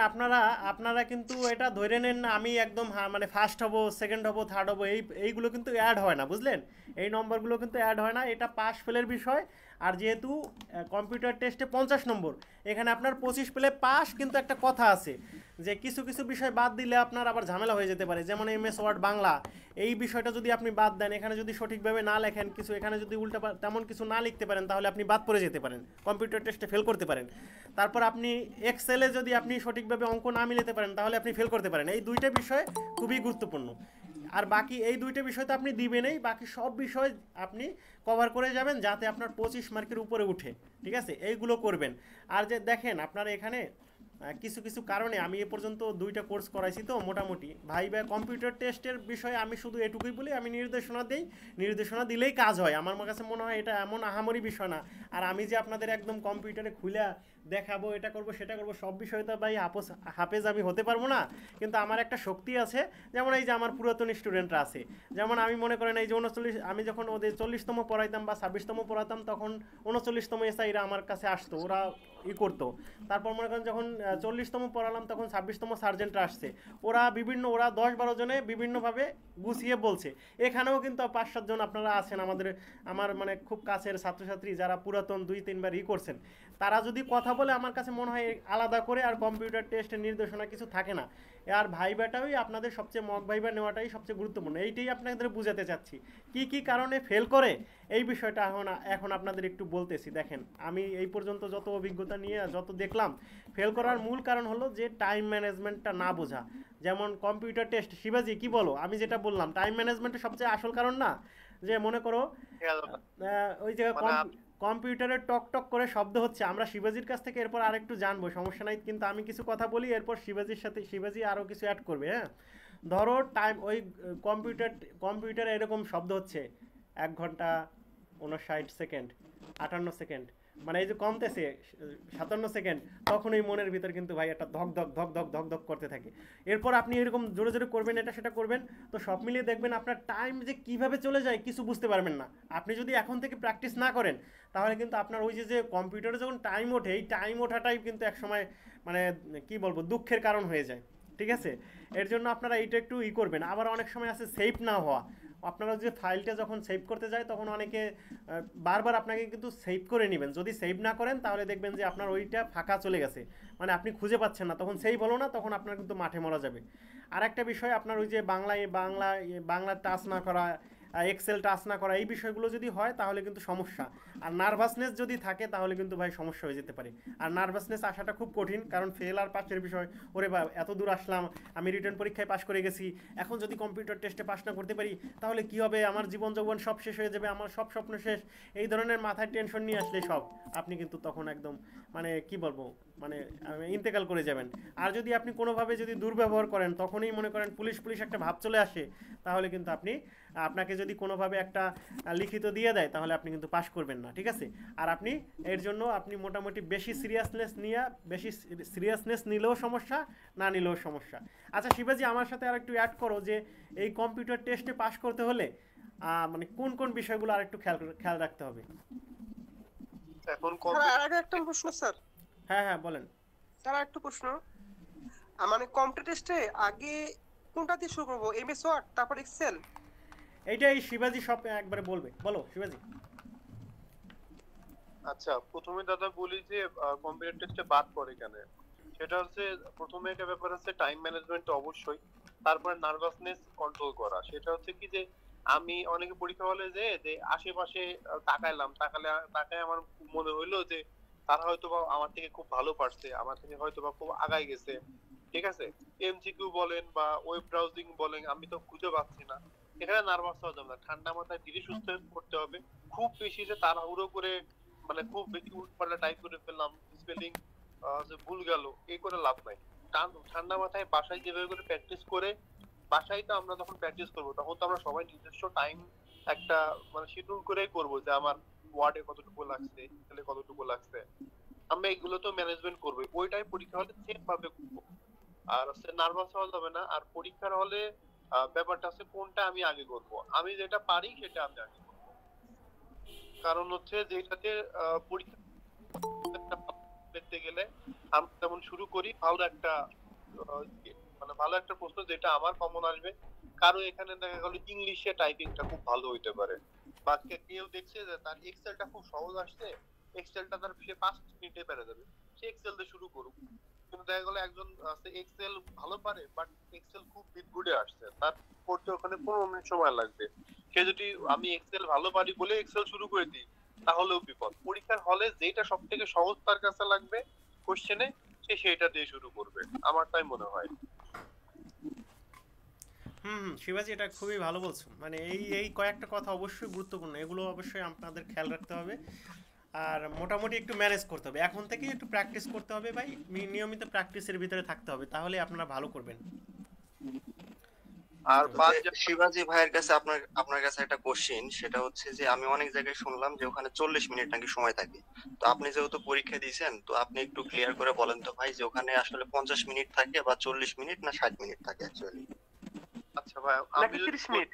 আপনারা কিন্তু এটা ধরে নেন না আমি একদম মানে ফার্স্ট হব, সেকেন্ড হব, থার্ড হব, এইগুলো কিন্তু অ্যাড হয় না, বুঝলেন? এই নম্বরগুলো কিন্তু অ্যাড হয় না, এটা পাস ফেলের বিষয়। আর যেহেতু কম্পিউটার টেস্টে 50 নম্বর, এখানে আপনার 25 পেলে পাস, কিন্তু একটা কথা আছে যে কিছু কিছু বিষয় বাদ দিলে আপনার আবার ঝামেলা হয়ে যেতে পারে। যেমন MS ওয়ার্ড বাংলা, এই বিষয়টা যদি আপনি বাদ দেন, এখানে যদি সঠিকভাবে না লেখেন কিছু, এখানে যদি উল্টা তেমন কিছু না লিখতে পারেন, তাহলে আপনি বাদ পড়ে যেতে পারেন, কম্পিউটার টেস্টে ফেল করতে পারেন। তারপর আপনি এক্সেলে যদি আপনি সঠিকভাবে অঙ্ক না মিলাতে পারেন, তাহলে আপনি ফেল করতে পারেন। এই 2টা বিষয় খুবই গুরুত্বপূর্ণ। আর বাকি এই 2টা বিষয় তো আপনি দিবেনই, বাকি সব বিষয় আপনি কভার করে যাবেন যাতে আপনার 25 মার্কের উপরে উঠে, ঠিক আছে? এইগুলো করবেন। আর যে দেখেন আপনারা এখানে কিছু কিছু কারণে আমি এ পর্যন্ত 2টা কোর্স করাইছি, তো মোটামুটি ভাই কম্পিউটার টেস্টের বিষয়ে আমি শুধু এটুকুই বলি, আমি নির্দেশনা দিলেই কাজ হয়। আমার কাছে মনে হয় এটা এমন আহামরি বিষয় না। আর আমি যে আপনাদের একদম কম্পিউটারে খুলে দেখাবো, এটা করব সেটা করব, সব বিষয়ে তো ভাই হাফেজ আমি হতে পারবো না, কিন্তু আমার একটা শক্তি আছে। যেমন এই যে আমার পুরাতন স্টুডেন্টরা আছে, যেমন আমি মনে করেন এই যে 39, আমি যখন ওদের 40তম পড়াইতাম বা 26তম পড়াতাম, তখন 39তম এসআইরা আমার কাছে আসতো, ওরা করতো। তারপর মনে করেন যখন 40তম পড়ালাম, তখন 26তম সার্জেন্টরা আসছে, ওরা 10-12 জনে বিভিন্নভাবে গুছিয়ে বলছে। এখানেও কিন্তু 5-7 জন আপনারা আছেন আমার মানে খুব কাছের ছাত্রছাত্রী, যারা পুরাতন 2-3 বার করছেন। তারা যদি কথা বলে, আমার কাছে মনে হয় আলাদা করে আর কম্পিউটার টেস্টের নির্দেশনা কিছু থাকে না। আর ভাইবাটাই আপনাদের সবচেয়ে মক ভাইবা নেওয়াটাই সবচেয়ে গুরুত্বপূর্ণ। এইটাই আপনাদের বুঝাতে চাচ্ছি, কি কি কারণে ফেল করে এই বিষয়টা এখন আপনাদের একটু বলতেছি। দেখেন আমি এই পর্যন্ত যত অভিজ্ঞতা নিয়ে যত দেখলাম, ফেল করার মূল কারণ হলো যে টাইম ম্যানেজমেন্টটা না বোঝা। যেমন কম্পিউটার টেস্ট, শিবাজি কি বলো, আমি যেটা বললাম টাইম ম্যানেজমেন্টের সবচেয়ে আসল কারণ না? যে মনে করো ওই যে কম্পিউটারে টক টক করে শব্দ হচ্ছে। আমরা শিবাজির কাছ থেকে এরপর আরেকটু জানবো, সমস্যা নাই, কিন্তু আমি কিছু কথা বলি, এরপর শিবাজি আরও কিছু অ্যাড করবে। হ্যাঁ, ধরো টাইম ওই কম্পিউটারে এরকম শব্দ হচ্ছে 1 ঘন্টা 59 সেকেন্ড 58 সেকেন্ড, মানে এই যে কমতেছে 57 সেকেন্ড, তখন এই মনের ভিতর কিন্তু ভাই একটা ধক ধক ধক ধক ধক ধক করতে থাকে। এরপর আপনি এরকম জোরে জোরে করবেন, এটা সেটা করবেন, তো সব মিলিয়ে দেখবেন আপনার টাইম যে কিভাবে চলে যায় কিছু বুঝতে পারবেন না। আপনি যদি এখন থেকে প্র্যাকটিস না করেন তাহলে কিন্তু আপনার ওই যে কম্পিউটারে যখন টাইম ওঠে, এই টাইম ওঠাটাই কিন্তু একসময় মানে কি বলবো দুঃখের কারণ হয়ে যায়। ঠিক আছে, এর জন্য আপনারা এইটা একটু করবেন। আবার অনেক সময় আছে সেভ না হওয়া, আপনারা যে ফাইলটা যখন সেভ করতে যায় তখন অনেকে বারবার আপনাকে কিন্তু সেভ করে নেবেন। যদি সেভ না করেন তাহলে দেখবেন যে আপনার ওইটা ফাঁকা চলে গেছে, মানে আপনি খুঁজে পাচ্ছেন না, তখন সেভ হলো না, তখন আপনার কিন্তু মাঠে মরা যাবে। আর একটা বিষয়, আপনার ওই যে বাংলা টাচ না করা, এক্সেল টাচ না করা, এই বিষয়গুলো যদি হয় তাহলে কিন্তু সমস্যা। আর নার্ভাসনেস যদি থাকে তাহলে কিন্তু ভাই সমস্যা হয়ে যেতে পারে। আর নার্ভাসনেস আসাটা খুব কঠিন, কারণ ফেল আর পাসের বিষয়, ওরে বা এত দূর আসলাম, আমি রিটার্ন পরীক্ষায় পাশ করে গেছি, এখন যদি কম্পিউটার টেস্টে পাস না করতে পারি তাহলে কি হবে, আমার জীবন যৌবন সব শেষ হয়ে যাবে, আমার সব স্বপ্ন শেষ, এই ধরনের মাথায় টেনশন নিয়ে আসলে সব আপনি কিন্তু তখন একদম মানে কি বলবো মানে ইন্তেকাল করে যাবেন। আর যদি আপনি কোনোভাবে যদি দুর্ব্যবহার করেন, তখনই মনে করেন পুলিশ একটা ভাব চলে আসে, তাহলে কিন্তু আপনাকে যদি কোনোভাবে একটা লিখিত দিয়ে দেয় তাহলে আপনি কিন্তু পাস করবেন না। ঠিক আছে, আর আপনি এর জন্য আপনি মোটামুটি বেশি সিরিয়াসনেস নিলেও সমস্যা, না নিলেও সমস্যা। আচ্ছা শিবাজি, আমার সাথে আর একটু অ্যাড করো যে এই কম্পিউটার টেস্টে পাস করতে হলে মানে কোন কোন বিষয়গুলো আর একটু খেয়াল রাখতে হবে।
এখন
একটা প্রশ্ন স্যার।
হ্যাঁ বলেন
স্যার, একটা প্রশ্ন, মানে কম্পিউটার টেস্টে আগে কোনটা দিয়ে শুরু করব, এমএস ওয়ার্ড তারপর এক্সেল?
এইটাই শিবাজি সব একবারে বলবে, বলো শিবাজি।
আচ্ছা, প্রথমে দাদা বলি যে কম্পিউটার টেস্টে বাদ পড়ে কেন, সেটা হচ্ছে প্রথমে একটা ব্যাপার আছে টাইম ম্যানেজমেন্ট অবশ্যই, তারপরে নার্ভাসনেস কন্ট্রোল করা। সেটা হচ্ছে কি যে আমি অনেকে পরীক্ষা হলে যে আশেপাশে তাকায় আমার মনে হইলো যে তারা হয়তো বা আমার থেকে খুব ভালো পারছে, আমার থেকে হয়তো বা খুব আগায় গেছে। ঠিক আছে, এমসিকিউ বলেন বা ওয়েব ব্রাউজিং বলেন, আমি তো খুঁজে পাচ্ছি না, এখানে নার্ভাস হওয়া যাবে না, ঠান্ডা মাথায় ধীরে সুস্থ করতে হবে। খুব বেশি যে তাড়াহুড়ো করে মানে খুব বেশি উল্টাপাল্টা টাইপ করে ফেললাম, স্পেলিং ভুল গেল, এই করে লাভ নাই। ঠান্ডা মাথায় বাসায় যেভাবে করে প্র্যাকটিস করে, বাসায় তো আমরা যখন প্র্যাকটিস করবো তখন তো আমরা সবাই নিজস্ব টাইম একটা মানে শিডিউল করেই করবো যে আমার ওয়ার্ডে কতটুকু লাগছে, এক্সেলে কতটুকু লাগছে, আমরা এগুলো তো ম্যানেজমেন্ট করবো। ওইটাই পরীক্ষা হলে সেম ভাবে করবো, আর হচ্ছে নার্ভাস হওয়া যাবে না। আর পরীক্ষার হলে ব্যাপারটা আছে কোনটা আমি আগে করবো, আমি যেটা পারি সেটা আমি আগে করবো। কারণ হচ্ছে যেটাতে পরীক্ষা দেখতে গেলে আমরা যেমন শুরু করি ভালো একটা প্রশ্ন যেটা আমার কমন আসবে, কারো এখানে দেখা গেল ইংলিশে টাইপিংটা খুব ভালো হইতে পারে, বা কেউ দেখছে যে তার এক্সেলটা খুব সহজ আসছে, এক্সেলটা তার সে 5 মিনিটে পেরে যাবে, সে এক্সেল দিয়ে শুরু করুক। কিন্তু দেখা গেল একজন আছে এক্সেল ভালো পারে বাট এক্সেল খুব বিদঘুটে আসছে, তার করতে ওখানে 15 মিনিট সময় লাগবে। সে যদি আমি এক্সেল ভালো পারি বলে এক্সেল শুরু করে দিই তাহলেও বিপদ। পরীক্ষার হলে যেটা সব থেকে সহজ তার কাছে লাগবে কোশ্চেনে, সে সেটা দিয়ে শুরু করবে, আমার তাই মনে হয়।
শিবাজি, এটা খুবই ভালো বলছো, মানে এই কয়েকটা কথা অবশ্যই গুরুত্বপূর্ণ, এগুলো অবশ্যই আপনাদের খেয়াল রাখতে হবে। আর মোটামুটি একটু ম্যানেজ করতে হবে, এখন থেকে একটু প্র্যাকটিস করতে হবে ভাই, নিয়মিত প্র্যাকটিসের ভিতরে থাকতে হবে, তাহলে আপনারা ভালো করবেন।
আর শিবাজি ভাইয়ের কাছে আপনার কাছে একটা কোশ্চেন, সেটা হচ্ছে যে আমি অনেক জায়গায় শুনলাম যে ওখানে 40 মিনিট নাকি সময় থাকে, তো আপনি যেহেতু পরীক্ষা দিয়েছেন তো আপনি একটু ক্লিয়ার করে বলেন তো ভাই যে ওখানে আসলে 50 মিনিট থাকে বা 40 মিনিট না 60 মিনিট থাকে অ্যাকচুয়ালি?
আচ্ছা ভাই, আমি 30 মিনিট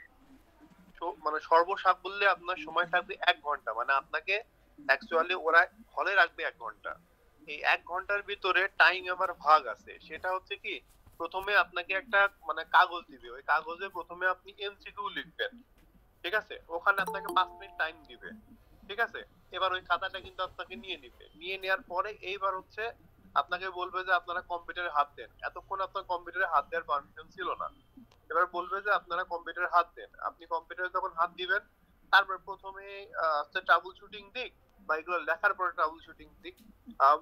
মানে সর্বসাকুল্যে আপনার সময় থাকবে 1 ঘন্টা, মানে আপনাকে অ্যাকচুয়ালি ওরা হলে রাখবে 1 ঘন্টা। এই 1 ঘন্টার ভিতরে টাইম আমার ভাগ আছে, সেটা হচ্ছে কি প্রথমে আপনাকে একটা মানে কাগজ দিবে, ওই কাগজে প্রথমে আপনি এমসিকিউ লিখবেন। ঠিক আছে, ওখানে আপনাকে 5 মিনিট টাইম দিবে। ঠিক আছে, এবার ওই খাতাটা কিন্তু আপনাকে নিয়ে নিবে, নিয়ে নেওয়ার পরে এইবার হচ্ছে আপনাকে বলবে যে আপনারা কম্পিউটারে হাত দেন। এতক্ষণ আপনার কম্পিউটারে হাত দেওয়ার পারমিশন ছিল না, এবার বলবে যে আপনারা কম্পিউটারে হাত দেন। আপনি কম্পিউটারে যখন হাত দিবেন তারপর প্রথমে ট্রাবল শুটিং দিক বা এগুলো লেখার পরে ট্রাবল শুটিং দিক।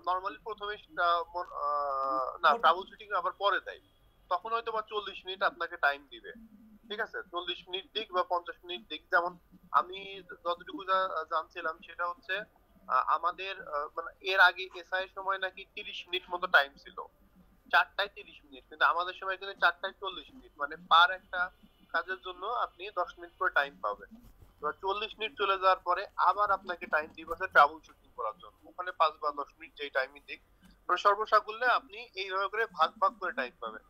নরমালি প্রথমে না ট্রাবল শুটিং আবার পরে দেয়, তখন হয়তো বা 40 মিনিট আপনাকে টাইম দিবে। ঠিক আছে, 40 মিনিট দিক বা 50 মিনিট দিক। যেমন আমি যতটুকু জানছিলাম সেটা হচ্ছে আমাদের মানে এর আগে এসআই সময় নাকি 30 মিনিট মতো টাইম ছিল, 4টায় 30 মিনিট, কিন্তু আমাদের সময় কিন্তু 4টায় 40 মিনিট, মানে পার একটা কাজের জন্য আপনি 10 মিনিট করে টাইম পাবেন। এবার 40 মিনিট চলে যাওয়ার পরে আবার আপনাকে টাইম দিব ট্রাভেল শুটিং করার জন্য, ওখানে 5 বা 10 মিনিট যেই টাইমই দিক, মানে সর্বসাকুল্যে আপনি এইভাবে করে ভাগ ভাগ করে টাইম পাবেন।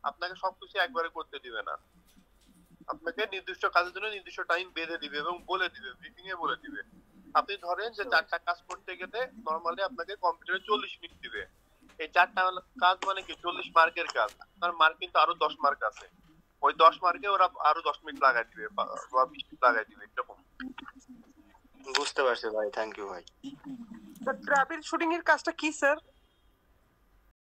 আপনাকে সবকিছু একবারে করতে দিবে না, আপনাকে নির্দিষ্ট কাজের জন্য নির্দিষ্ট টাইম বেঁধে দিবে এবং বলে দিবে, ব্রিফিং এ বলে দিবে। আপনি ধরেন যে 4টা কাজ করতে গেলে নরমালি আপনাকে কম্পিউটারে 40 মিনিট দিবে, এই 4টা কাজ মানে কি 40 মার্কের কাজ, আপনার মার্ক কিন্তু আরো 10 মার্ক আছে, ওই 10 মার্কে ওরা আরো 10 মিনিট লাগাই দিবে বা 20 মিনিট লাগাই দিবে, এরকম।
বুঝতে পারছি ভাই, থ্যাংক ইউ ভাই।
ট্রাভেল শুটিং এর কাজটা কি স্যার?